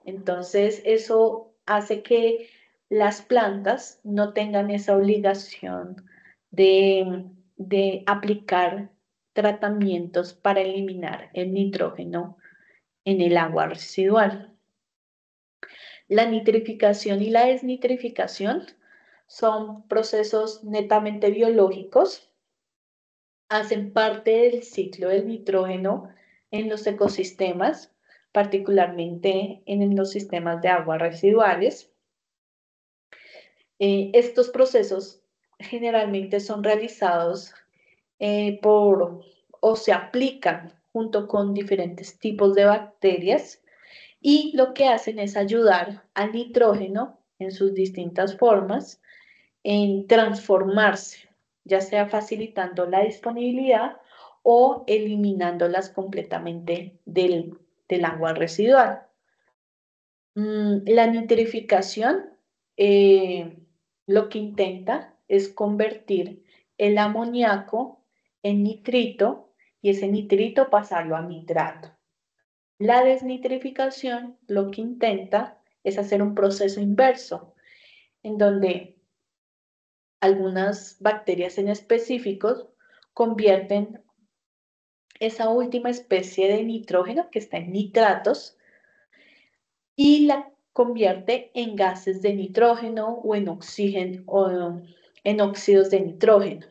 Entonces, eso hace que las plantas no tengan esa obligación de aplicar tratamientos para eliminar el nitrógeno en el agua residual. La nitrificación y la desnitrificación son procesos netamente biológicos, hacen parte del ciclo del nitrógeno en los ecosistemas, particularmente en los sistemas de aguas residuales. Estos procesos generalmente son realizados o se aplican junto con diferentes tipos de bacterias y lo que hacen es ayudar al nitrógeno en sus distintas formas en transformarse, ya sea facilitando la disponibilidad o eliminándolas completamente del agua residual. La nitrificación lo que intenta es convertir el amoníaco en nitrito y ese nitrito pasarlo a nitrato. La desnitrificación lo que intenta es hacer un proceso inverso, en donde algunas bacterias en específicos convierten esa última especie de nitrógeno que está en nitratos y la convierte en gases de nitrógeno o en oxígeno o en óxidos de nitrógeno,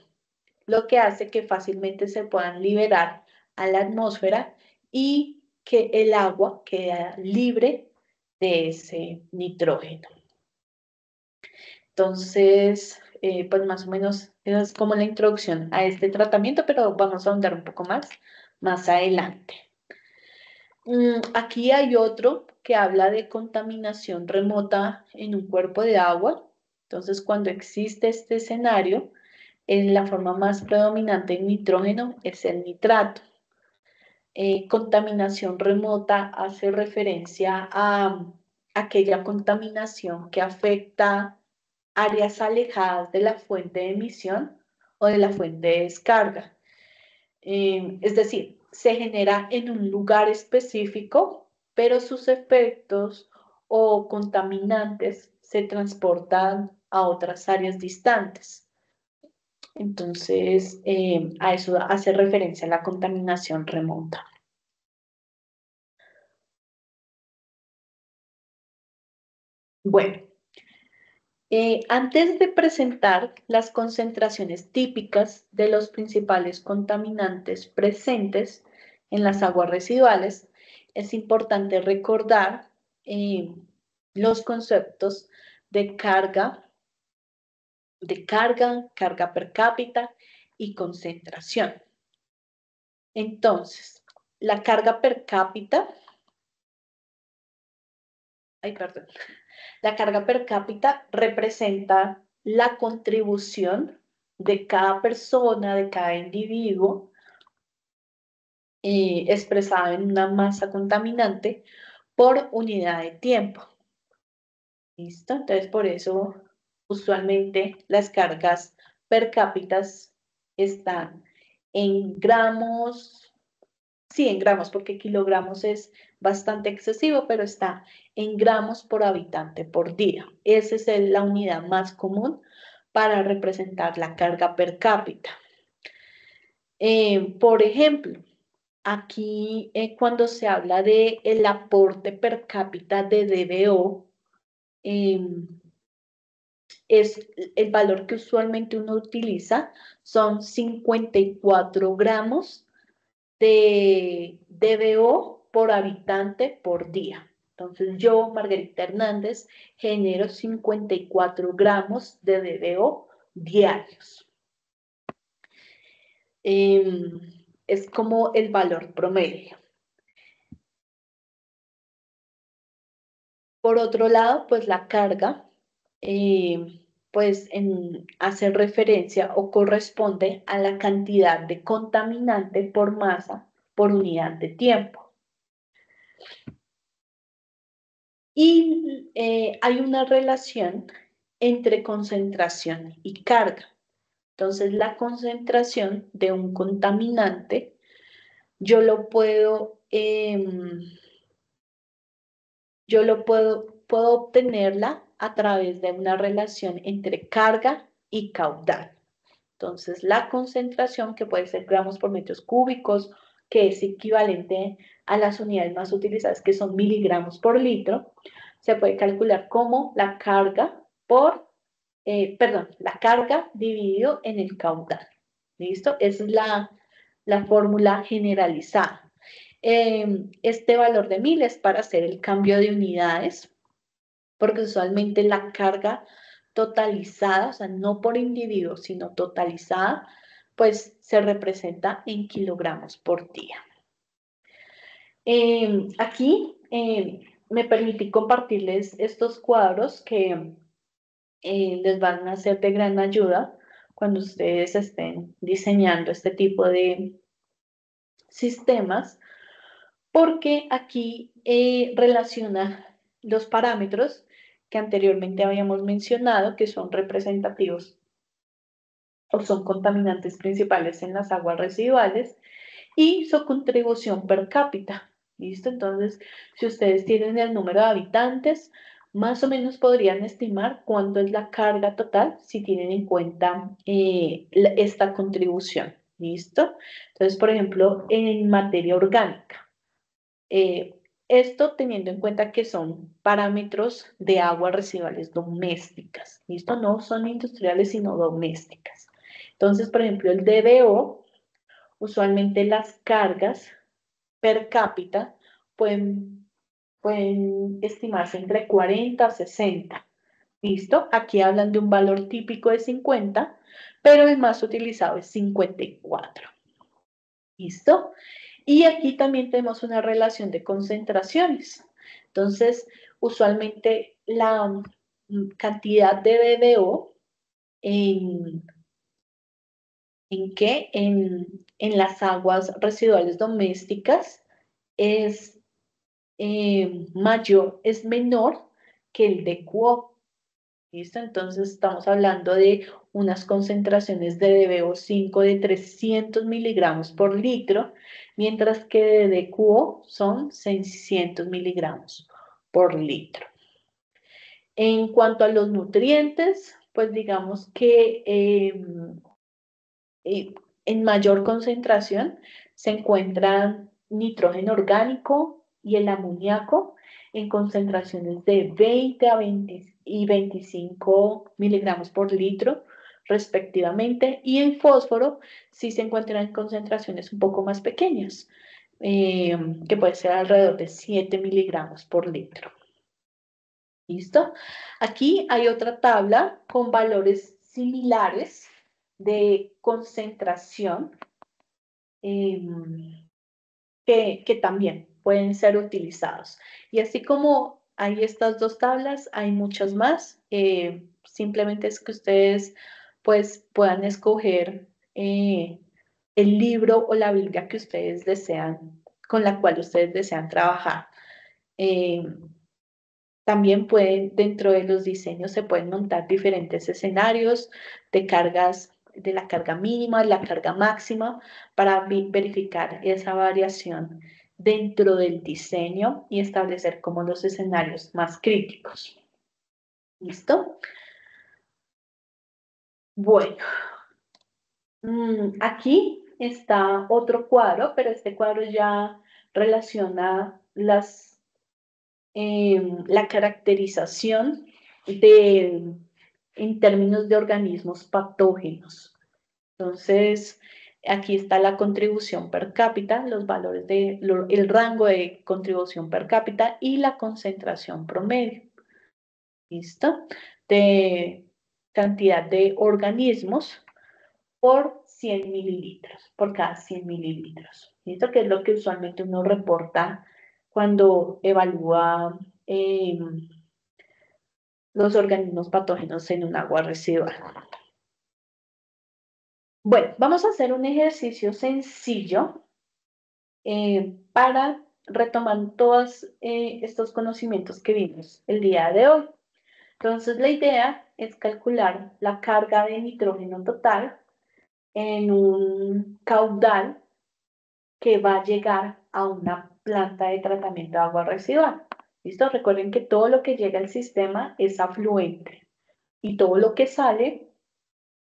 lo que hace que fácilmente se puedan liberar a la atmósfera y que el agua quede libre de ese nitrógeno. Entonces, pues más o menos es como la introducción a este tratamiento, pero vamos a ahondar un poco más adelante. Aquí hay otro que habla de contaminación remota en un cuerpo de agua. Entonces, cuando existe este escenario, la forma más predominante en nitrógeno es el nitrato. Contaminación remota hace referencia a aquella contaminación que afecta áreas alejadas de la fuente de emisión o de la fuente de descarga. Es decir, se genera en un lugar específico, pero sus efectos o contaminantes se transportan a otras áreas distantes. Entonces, a eso hace referencia la contaminación remota. Bueno, antes de presentar las concentraciones típicas de los principales contaminantes presentes en las aguas residuales, es importante recordar los conceptos de carga per cápita y concentración. Entonces, la carga per cápita, la carga per cápita representa la contribución de cada persona, de cada individuo, expresada en una masa contaminante por unidad de tiempo. ¿Listo? Entonces, por eso, usualmente las cargas per cápita están en gramos, sí, en gramos, porque kilogramos es bastante excesivo, pero está en gramos por habitante por día. Esa es la unidad más común para representar la carga per cápita. Por ejemplo, aquí cuando se habla de el aporte per cápita de DBO, es el valor que usualmente uno utiliza, son 54 gramos de DBO por habitante por día. Entonces yo, Margarita Hernández, genero 54 gramos de DBO diarios. Es como el valor promedio. Por otro lado, pues la carga, pues hace referencia o corresponde a la cantidad de contaminante por masa por unidad de tiempo. Y hay una relación entre concentración y carga. Entonces, la concentración de un contaminante, yo lo puedo puedo obtenerla a través de una relación entre carga y caudal. Entonces, la concentración, que puede ser gramos por metros cúbicos, que es equivalente a las unidades más utilizadas, que son miligramos por litro, se puede calcular como la carga la carga dividido en el caudal. ¿Listo? Esa es la fórmula generalizada. Este valor de 1000 es para hacer el cambio de unidades, porque usualmente la carga totalizada, o sea, no por individuo, sino totalizada, pues se representa en kilogramos por día. Aquí me permití compartirles estos cuadros que les van a ser de gran ayuda cuando ustedes estén diseñando este tipo de sistemas, porque aquí relaciona los parámetros que anteriormente habíamos mencionado, que son representativos o son contaminantes principales en las aguas residuales, y su contribución per cápita. ¿Listo? Entonces, si ustedes tienen el número de habitantes, más o menos podrían estimar cuánto es la carga total si tienen en cuenta esta contribución. ¿Listo? Entonces, por ejemplo, en materia orgánica, esto teniendo en cuenta que son parámetros de aguas residuales domésticas. ¿Listo? No son industriales, sino domésticas. Entonces, por ejemplo, el DBO, usualmente las cargas per cápita pueden estimarse entre 40 a 60. ¿Listo? Aquí hablan de un valor típico de 50, pero el más utilizado es 54. ¿Listo? Y aquí también tenemos una relación de concentraciones. Entonces, usualmente la cantidad de BDO ¿en qué? En las aguas residuales domésticas es mayor, es menor que el de QO. ¿Listo? Entonces estamos hablando de unas concentraciones de DBO5 de 300 miligramos por litro, mientras que de DQO son 600 miligramos por litro. En cuanto a los nutrientes, pues digamos que en mayor concentración se encuentran nitrógeno orgánico y el amoníaco en concentraciones de 20 a 20 y 25 miligramos por litro respectivamente, y el fósforo sí se encuentra en concentraciones un poco más pequeñas, que puede ser alrededor de 7 miligramos por litro. ¿Listo? Aquí hay otra tabla con valores similares de concentración que también pueden ser utilizados. Y así como hay estas dos tablas, hay muchas más. Simplemente es que ustedes pues puedan escoger el libro o la Biblia que ustedes desean, con la cual ustedes desean trabajar. Eh, También pueden, dentro de los diseños, se pueden montar diferentes escenarios de cargas, de la carga mínima, la carga máxima, para verificar esa variación dentro del diseño y establecer como los escenarios más críticos. ¿Listo? Bueno, aquí está otro cuadro, pero este cuadro ya relaciona la caracterización en términos de organismos patógenos. Entonces, aquí está la contribución per cápita, los valores el rango de contribución per cápita y la concentración promedio. ¿Listo? De cantidad de organismos por 100 mililitros, por cada 100 mililitros. ¿Listo? Que es lo que usualmente uno reporta cuando evalúa los organismos patógenos en un agua residual. Bueno, vamos a hacer un ejercicio sencillo para retomar todos estos conocimientos que vimos el día de hoy. Entonces, la idea es calcular la carga de nitrógeno total en un caudal que va a llegar a una planta de tratamiento de agua residual. ¿Listo? Recuerden que todo lo que llega al sistema es afluente y todo lo que sale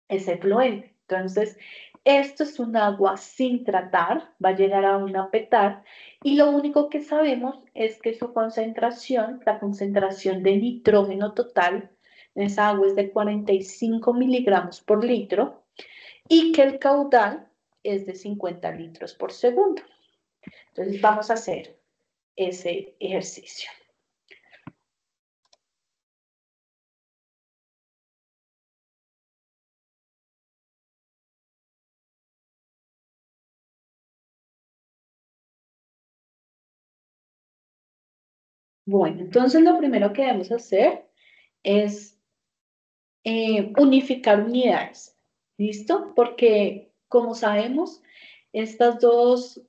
es efluente. Entonces, esto es un agua sin tratar, va a llegar a una petar, y lo único que sabemos es que su concentración, la concentración de nitrógeno total en esa agua es de 45 miligramos por litro y que el caudal es de 50 litros por segundo. Entonces, vamos a hacer ese ejercicio. Bueno, entonces lo primero que debemos hacer es unificar unidades. ¿Listo? Porque, como sabemos, estos dos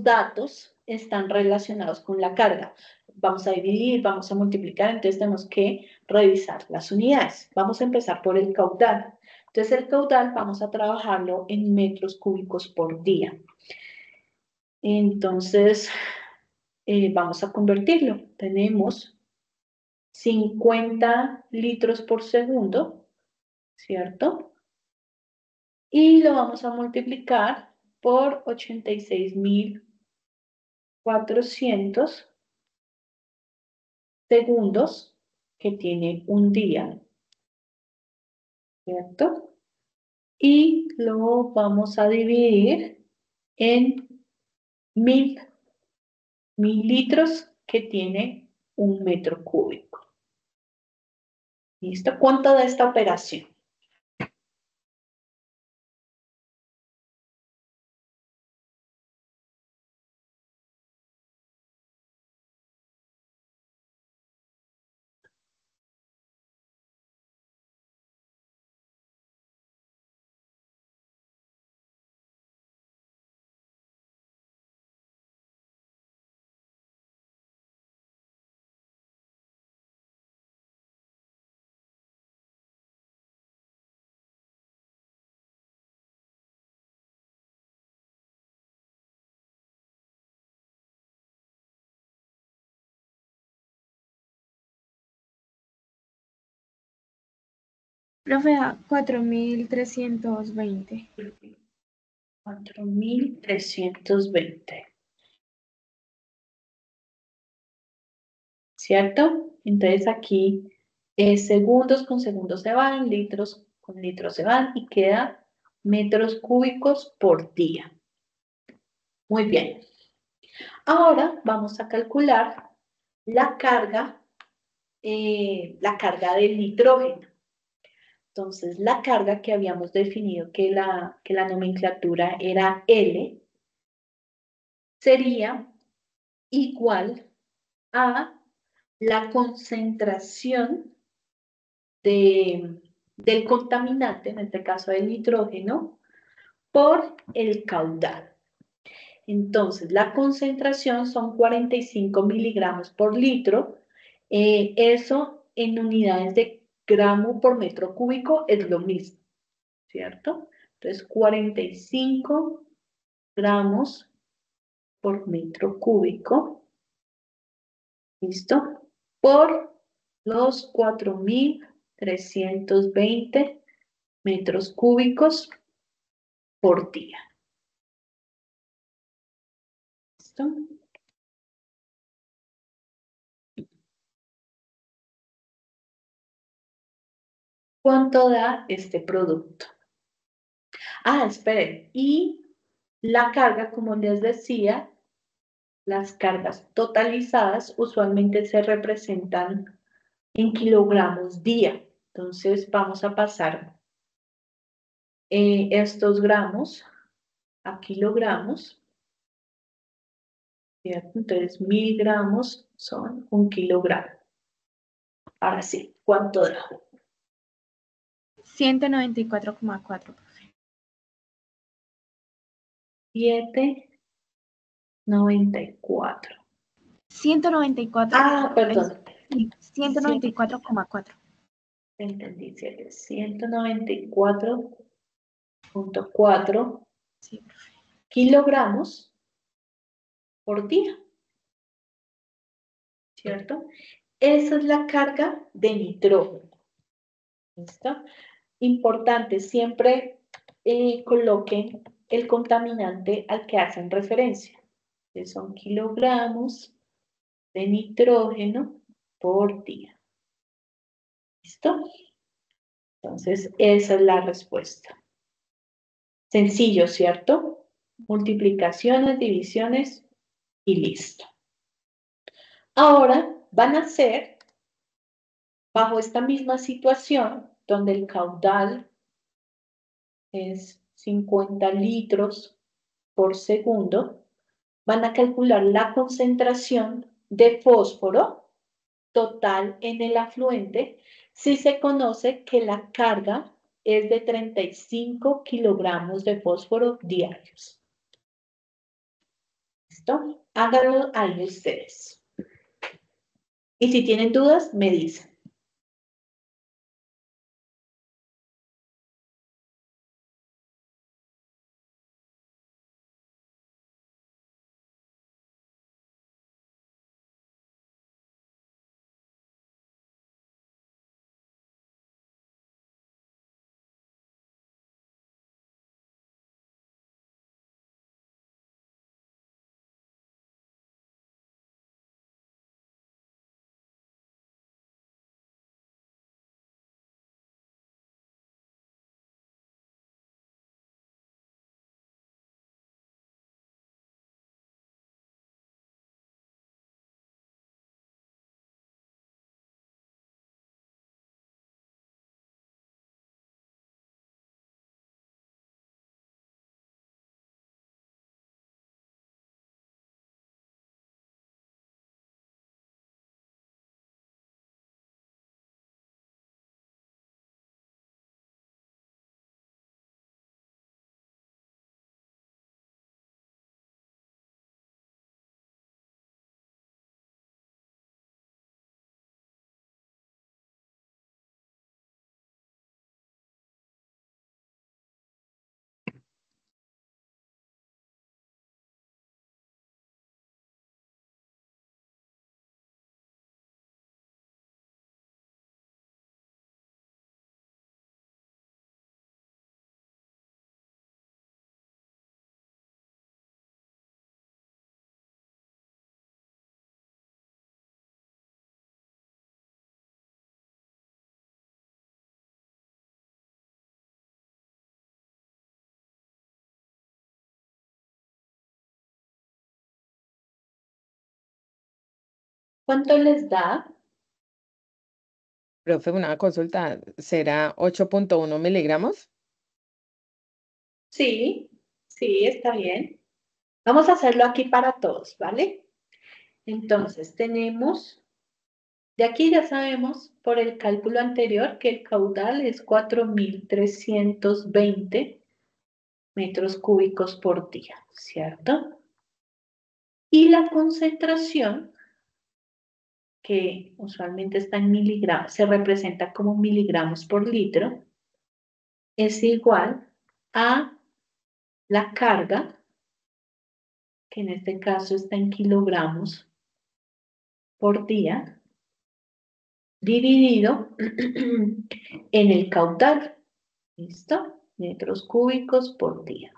datos están relacionados con la carga. Vamos a dividir, vamos a multiplicar, entonces tenemos que revisar las unidades. Vamos a empezar por el caudal. Entonces, el caudal vamos a trabajarlo en metros cúbicos por día. Entonces, vamos a convertirlo. Tenemos 50 litros por segundo, ¿cierto? Y lo vamos a multiplicar por 86.400 segundos que tiene un día, ¿cierto? Y lo vamos a dividir en 1000 litros que tiene un metro cúbico. ¿Listo? ¿Cuánto da esta operación? Profe, a 4.320. 4.320. ¿Cierto? Entonces aquí segundos con segundos se van, litros con litros se van y queda metros cúbicos por día. Muy bien. Ahora vamos a calcular la carga del nitrógeno. Entonces, la carga que habíamos definido que la nomenclatura era L sería igual a la concentración del contaminante, en este caso del nitrógeno, por el caudal. Entonces, la concentración son 45 miligramos por litro. Eso en unidades de gramo por metro cúbico es lo mismo, ¿cierto? Entonces, 45 gramos por metro cúbico, ¿listo? Por los 4.320 metros cúbicos por día. ¿Listo? ¿Cuánto da este producto? Ah, esperen. Y la carga, como les decía, las cargas totalizadas usualmente se representan en kilogramos día. Entonces vamos a pasar estos gramos a kilogramos, ¿cierto? Entonces 1000 gramos son 1 kilogramo. Ahora sí, ¿cuánto da? 194,4. 794. 194. Ah, perdón. 194,4. Entendí, 194.4 Sí, profe. kilogramos por día, ¿cierto? Esa es la carga de nitrógeno. ¿Listo? Importante, siempre coloquen el contaminante al que hacen referencia, que son kilogramos de nitrógeno por día. ¿Listo? Entonces, esa es la respuesta. Sencillo, ¿cierto? Multiplicaciones, divisiones y listo. Ahora van a ser, bajo esta misma situación, donde el caudal es 50 litros por segundo, van a calcular la concentración de fósforo total en el afluente si se conoce que la carga es de 35 kilogramos de fósforo diarios. ¿Listo? Háganlo ahí ustedes. Y si tienen dudas, me dicen. ¿Cuánto les da? Profe, una consulta, ¿será 8.1 miligramos? Sí, sí, está bien. Vamos a hacerlo aquí para todos, ¿vale? Entonces, tenemos, de aquí ya sabemos por el cálculo anterior que el caudal es 4.320 metros cúbicos por día, ¿cierto? Y la concentración, que usualmente está en miligramos, se representa como miligramos por litro, es igual a la carga, que en este caso está en kilogramos por día, dividido en el caudal. ¿Listo? Metros cúbicos por día.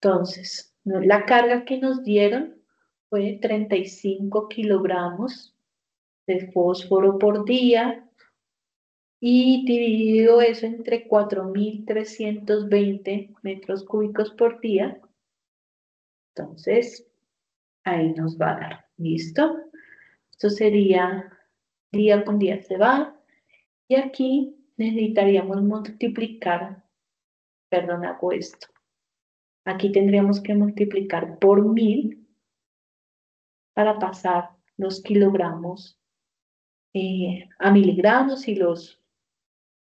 Entonces, la carga que nos dieron fue 35 kilogramos de fósforo por día y dividido eso entre 4.320 metros cúbicos por día. Entonces, ahí nos va a dar. ¿Listo? Esto sería día con día se va. Y aquí necesitaríamos multiplicar, perdón, hago esto. Aquí tendríamos que multiplicar por 1.000 para pasar los kilogramos a miligramos y los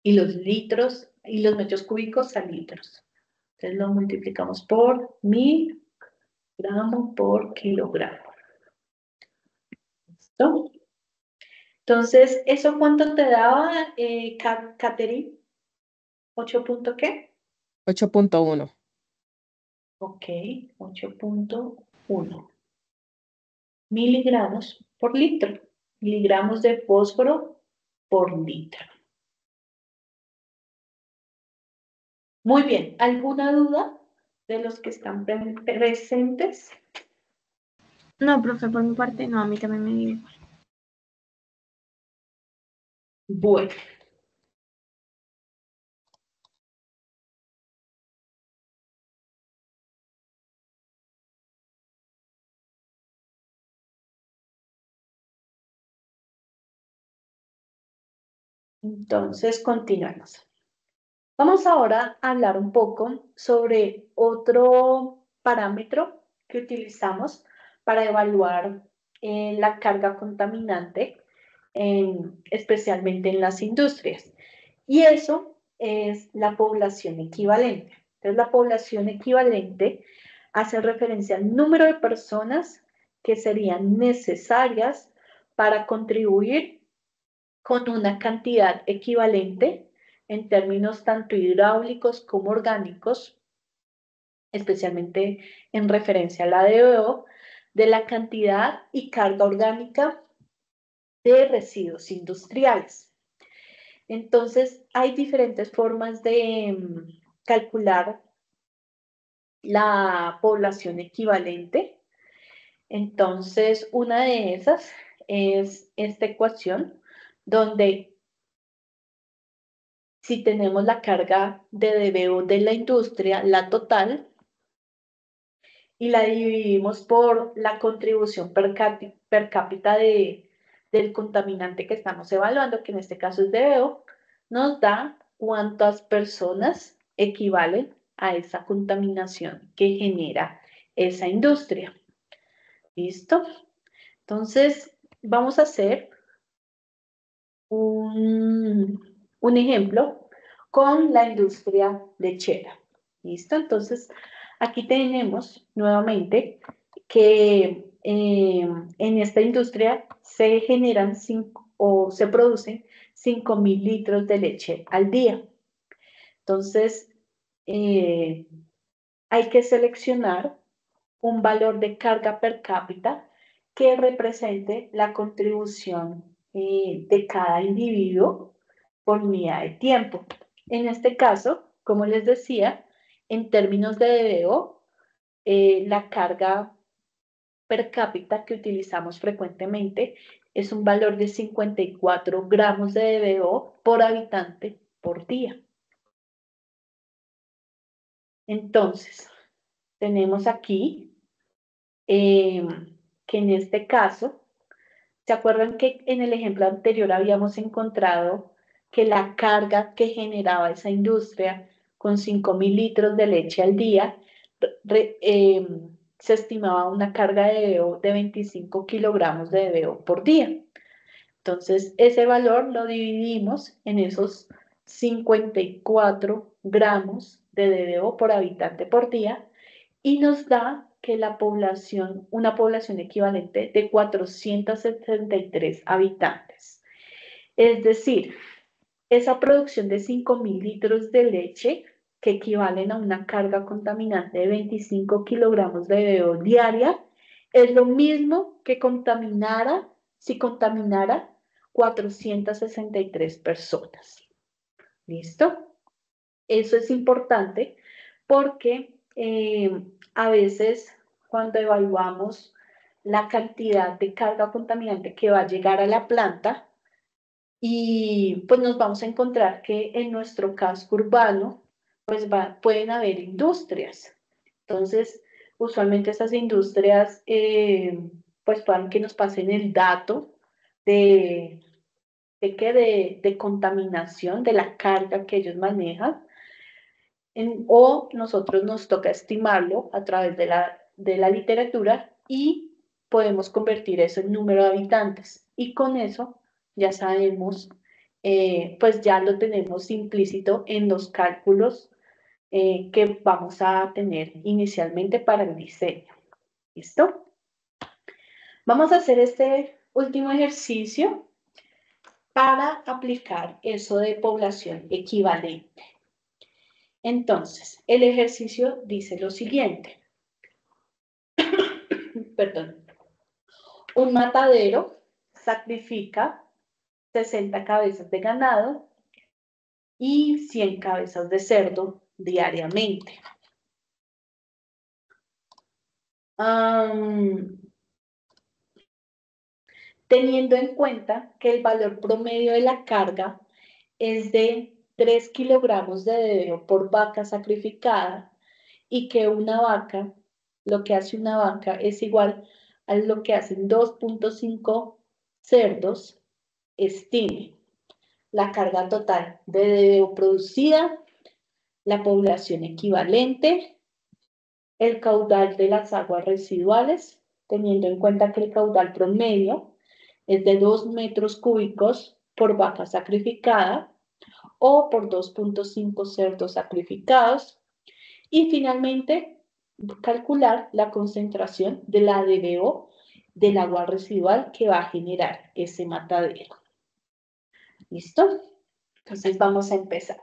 litros y los metros cúbicos a litros. Entonces lo multiplicamos por 1.000 gramos por kilogramo. ¿Listo? Entonces, ¿eso cuánto te daba, Catherine? ¿8 punto qué? 8.1. Ok, 8.1 miligramos por litro. Miligramos de fósforo por litro. Muy bien, ¿alguna duda de los que están presentes? No, profe, por mi parte no, a mí también me dio igual. Bueno. Entonces, continuamos. Vamos ahora a hablar un poco sobre otro parámetro que utilizamos para evaluar la carga contaminante, especialmente en las industrias. Y eso es la población equivalente. Entonces, la población equivalente hace referencia al número de personas que serían necesarias para contribuir con una cantidad equivalente en términos tanto hidráulicos como orgánicos, especialmente en referencia a la DBO, de la cantidad y carga orgánica de residuos industriales. Entonces, hay diferentes formas de calcular la población equivalente. Entonces, una de esas es esta ecuación, donde si tenemos la carga de DBO de la industria, la total, y la dividimos por la contribución per cápita del contaminante que estamos evaluando, que en este caso es DBO, nos da cuántas personas equivalen a esa contaminación que genera esa industria. ¿Listo? Entonces, vamos a hacer un ejemplo con la industria lechera. ¿Listo? Entonces, aquí tenemos nuevamente que en esta industria se generan o se producen 5.000 litros de leche al día. Entonces, hay que seleccionar un valor de carga per cápita que represente la contribución de cada individuo por unidad de tiempo. En este caso, como les decía, en términos de DBO, la carga per cápita que utilizamos frecuentemente es un valor de 54 gramos de DBO por habitante por día. Entonces, tenemos aquí que en este caso, ¿se acuerdan que en el ejemplo anterior habíamos encontrado que la carga que generaba esa industria con 5.000 litros de leche al día se estimaba una carga de DBO de 25 kilogramos de DBO por día? Entonces, ese valor lo dividimos en esos 54 gramos de DBO por habitante por día y nos da que la población, una población equivalente de 473 habitantes. Es decir, esa producción de 5.000 litros de leche, que equivalen a una carga contaminante de 25 kilogramos de DBO diaria, es lo mismo que si contaminara 463 personas. ¿Listo? Eso es importante porque a veces cuando evaluamos la cantidad de carga contaminante que va a llegar a la planta, y pues nos vamos a encontrar que en nuestro casco urbano pues pueden haber industrias. Entonces, usualmente esas industrias pues pueden que nos pasen el dato de contaminación, de la carga que ellos manejan, o nosotros nos toca estimarlo a través de la literatura y podemos convertir eso en número de habitantes. Y con eso ya sabemos, pues ya lo tenemos implícito en los cálculos que vamos a tener inicialmente para el diseño. ¿Listo? Vamos a hacer este último ejercicio para aplicar eso de población equivalente. Entonces, el ejercicio dice lo siguiente. Perdón. Un matadero sacrifica 60 cabezas de ganado y 100 cabezas de cerdo diariamente. Teniendo en cuenta que el valor promedio de la carga es de 3 kilogramos de DBO por vaca sacrificada y que una vaca, lo que hace una vaca es igual a lo que hacen 2.5 cerdos, estime la carga total de DBO producida, la población equivalente, el caudal de las aguas residuales teniendo en cuenta que el caudal promedio es de 2 metros cúbicos por vaca sacrificada o por 2.5 cerdos sacrificados. Y finalmente, calcular la concentración de la DBO del agua residual que va a generar ese matadero. ¿Listo? Entonces vamos a empezar.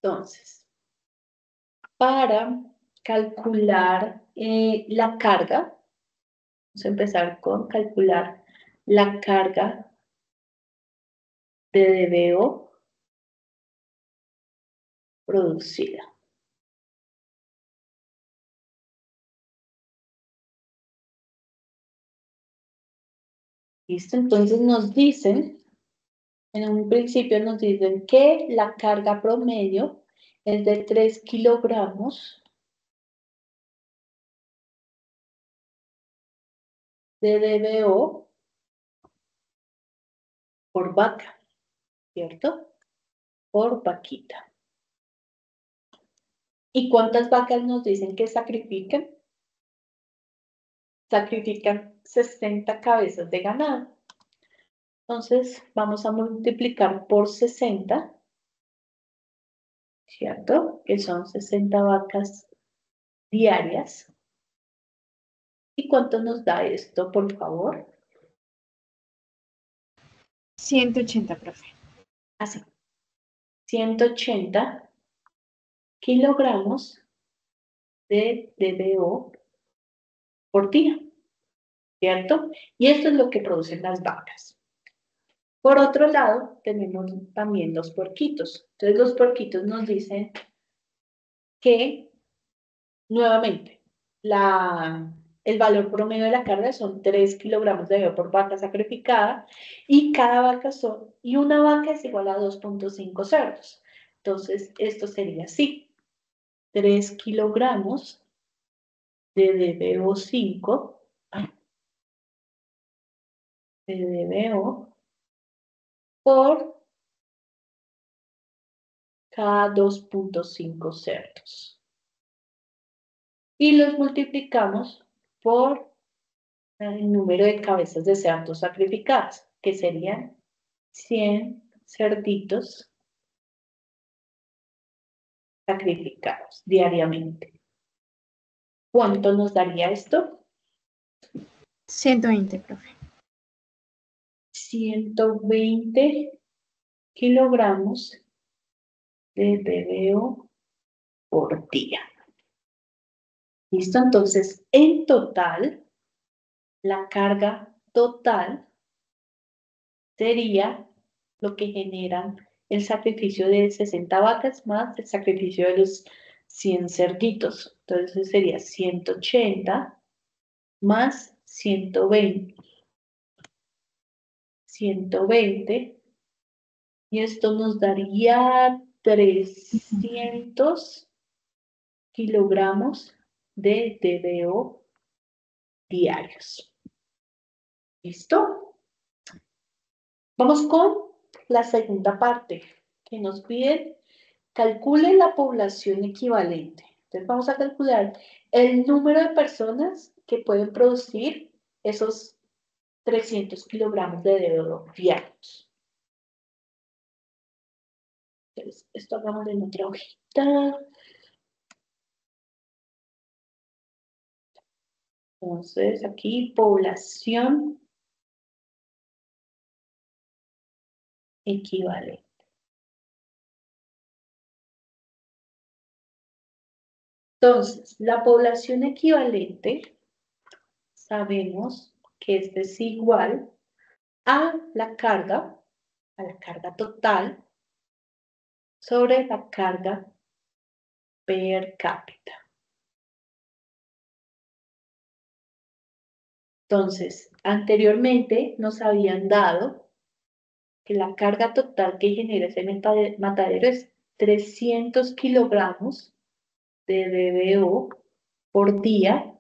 Entonces, para calcular la carga, vamos a empezar con calcular la carga de DBO producida. ¿Listo? Entonces nos dicen, en un principio nos dicen que la carga promedio es de 3 kilogramos de DBO por vaca, ¿cierto? Por vaquita. ¿Y cuántas vacas nos dicen que sacrifican? Sacrifican 60 cabezas de ganado. Entonces, vamos a multiplicar por 60, ¿cierto? Que son 60 vacas diarias. ¿Y cuánto nos da esto, por favor? 180, profe. Así. 180 kilogramos de DBO por día, ¿cierto? Y esto es lo que producen las vacas. Por otro lado, tenemos también los puerquitos. Entonces, los puerquitos nos dicen que, nuevamente, el valor promedio de la carga son 3 kilogramos de DBO por vaca sacrificada y una vaca es igual a 2.5 cerdos. Entonces, esto sería así. 3 kilogramos de DBO5 de DBO por cada 2.5 cerdos. Y los multiplicamos por el número de cabezas de cerdos sacrificadas, que serían 100 cerditos sacrificados diariamente. ¿Cuánto nos daría esto? 120, profe. 120 kilogramos de DBO por día. ¿Listo? Entonces, en total, la carga total sería lo que generan el sacrificio de 60 vacas más el sacrificio de los 100 cerditos. Entonces sería 180 más 120. 120. Y esto nos daría 300 kilogramos de DBO diarios. ¿Listo? Vamos con la segunda parte, que nos piden calcule la población equivalente. Entonces vamos a calcular el número de personas que pueden producir esos 300 kilogramos de DBO diarios. Entonces, esto hagámoslo en otra hojita. Entonces, aquí, población equivalente. Entonces, la población equivalente, sabemos que este es igual a la carga total sobre la carga per cápita. Entonces, anteriormente nos habían dado que la carga total que genera ese matadero es 300 kilogramos de DBO por día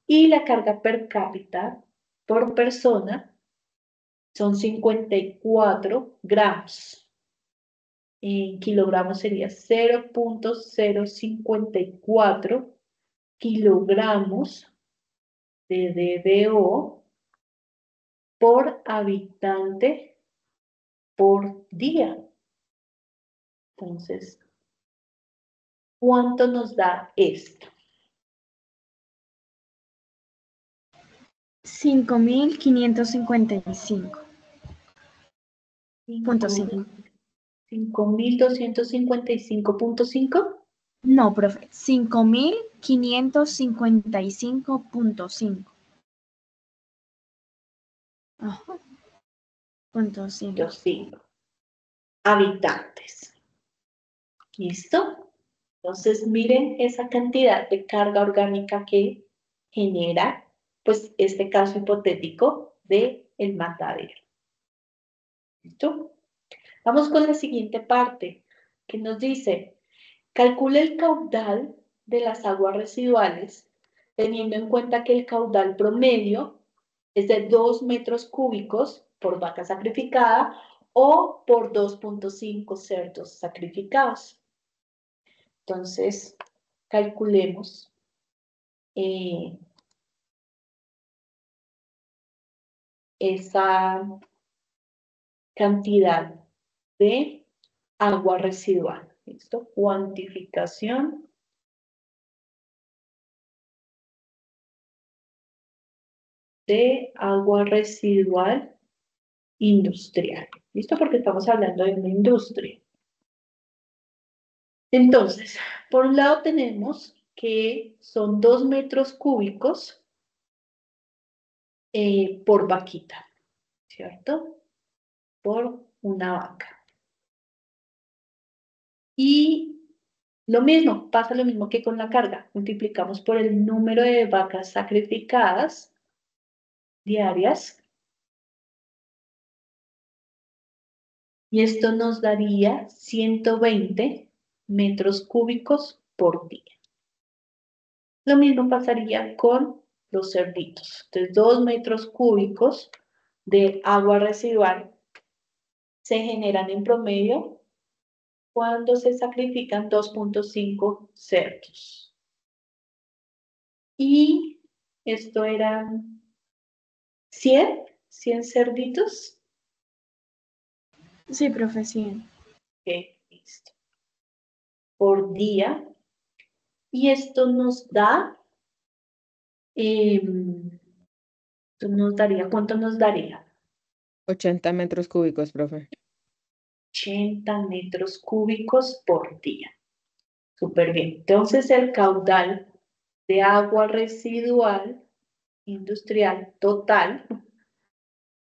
y la carga per cápita por persona son 54 gramos. En kilogramos sería 0.054 kilogramos de DBO por habitante por día. Entonces, ¿cuánto nos da esto? 5.555.5. 5.255.5. No, profe, 5.555.5. Ajá. Punto 5. 5 habitantes. ¿Listo? Entonces, miren esa cantidad de carga orgánica que genera, pues, este caso hipotético de el matadero. ¿Listo? Vamos con la siguiente parte, que nos dice, calcule el caudal de las aguas residuales, teniendo en cuenta que el caudal promedio es de 2 metros cúbicos por vaca sacrificada o por 2.5 cerdos sacrificados. Entonces, calculemos esa cantidad de agua residual. ¿Listo? Cuantificación de agua residual industrial. ¿Listo? Porque estamos hablando de una industria. Entonces, por un lado tenemos que son 2 metros cúbicos por vaquita, ¿cierto? Por una vaca. Y lo mismo, pasa lo mismo que con la carga. Multiplicamos por el número de vacas sacrificadas diarias. Y esto nos daría 120 metros cúbicos por día. Lo mismo pasaría con los cerditos. Entonces, 2 metros cúbicos de agua residual se generan en promedio cuando se sacrifican 2.5 cerdos. Y esto eran 100 cerditos. Sí, profe, 100. Ok, listo. Por día. Y esto nos da, ¿cuánto nos daría? 80 metros cúbicos, profe. 80 metros cúbicos por día. Súper bien. Entonces, el caudal de agua residual industrial total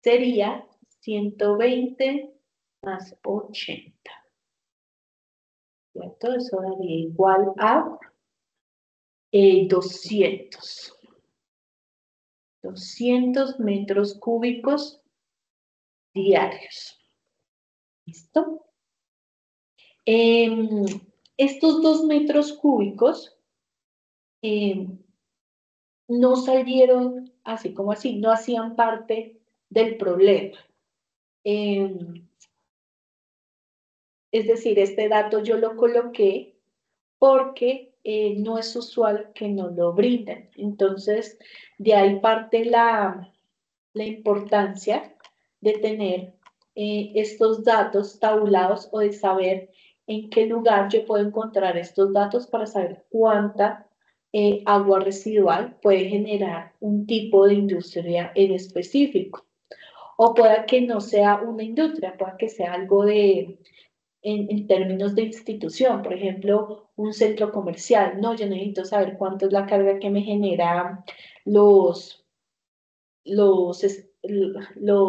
sería 120 más 80. ¿Cierto? Eso daría igual a 200. 200 metros cúbicos diarios. ¿Listo? Estos 2 metros cúbicos no salieron así como así, no hacían parte del problema. Es decir, este dato yo lo coloqué porque no es usual que nos lo brinden. Entonces, de ahí parte la importancia de tener estos datos tabulados o de saber en qué lugar yo puedo encontrar estos datos para saber cuánta agua residual puede generar un tipo de industria en específico. O pueda que no sea una industria, pueda que sea algo en términos de institución, por ejemplo, un centro comercial. No, yo necesito saber cuánto es la carga que me genera los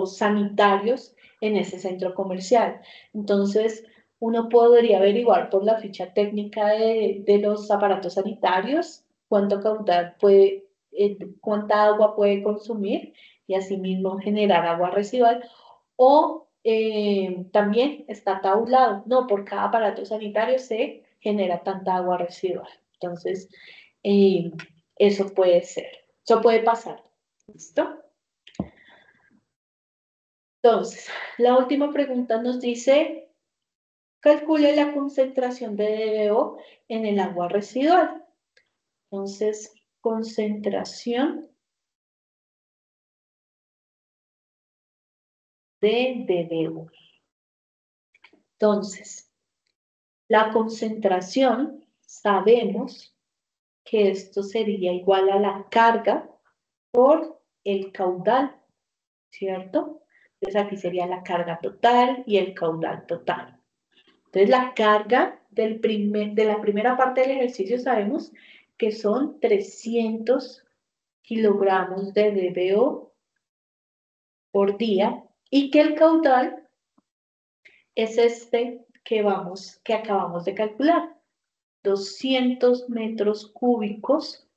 sanitarios en ese centro comercial. Entonces, uno podría averiguar por la ficha técnica de los aparatos sanitarios cuánto caudal puede, cuánta agua puede consumir y asimismo generar agua residual. O también está tabulado. No, por cada aparato sanitario se genera tanta agua residual. Entonces, eso puede ser, eso puede pasar. ¿Listo? Entonces, la última pregunta nos dice, calcule la concentración de DBO en el agua residual. Entonces, concentración de DBO. Entonces, la concentración, sabemos que esto sería igual a la carga por el caudal, ¿cierto? Entonces aquí sería la carga total y el caudal total. Entonces la carga de la primera parte del ejercicio sabemos que son 300 kilogramos de DBO por día y que el caudal es este que acabamos de calcular, 200 metros cúbicos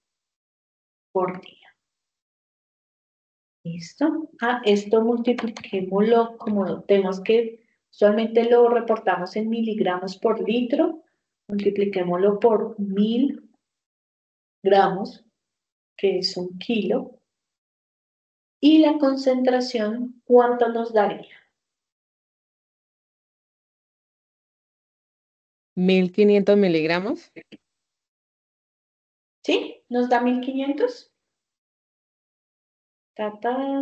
por día. ¿Listo? Esto multipliquémoslo como tenemos que, usualmente lo reportamos en miligramos por litro, multipliquémoslo por 1000 gramos, que es 1 kilo, y la concentración, ¿cuánto nos daría? 1500 miligramos. ¿Sí? ¿Nos da 1500?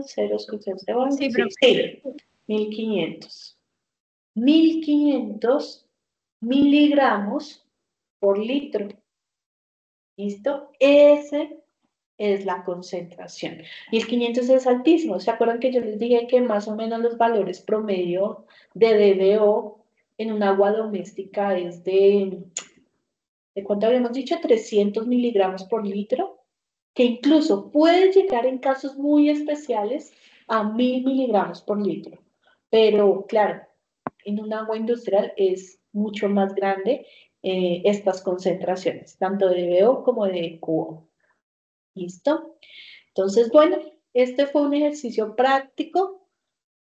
Ceros con ceros de base. Sí, profe. Sí, 1500. 1500 miligramos por litro. ¿Listo? Ese es la concentración. 1500 es altísimo. ¿Se acuerdan que yo les dije que más o menos los valores promedio de DBO en un agua doméstica es ¿de cuánto habíamos dicho? 300 miligramos por litro, que incluso puede llegar en casos muy especiales a 1000 miligramos por litro. Pero claro, en un agua industrial es mucho más grande estas concentraciones, tanto de DBO como de QO. ¿Listo? Entonces, bueno, este fue un ejercicio práctico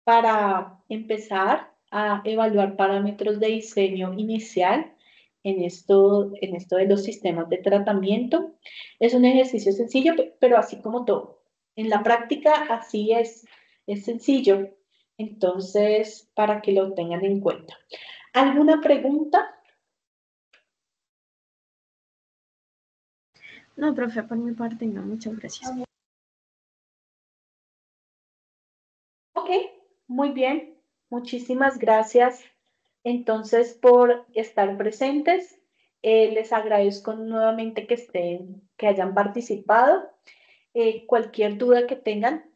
para empezar a evaluar parámetros de diseño inicial en esto de los sistemas de tratamiento. Es un ejercicio sencillo, pero así como todo. En la práctica así es sencillo. Entonces, para que lo tengan en cuenta. ¿Alguna pregunta? No, profe, por mi parte no, muchas gracias. Ok, muy bien. Muchísimas gracias entonces por estar presentes. Les agradezco nuevamente que hayan participado. Cualquier duda que tengan,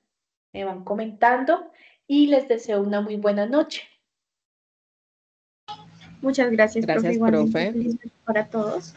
me van comentando y les deseo una muy buena noche. Muchas gracias, profe, Gracias, igualmente. profe. Feliz noche para todos.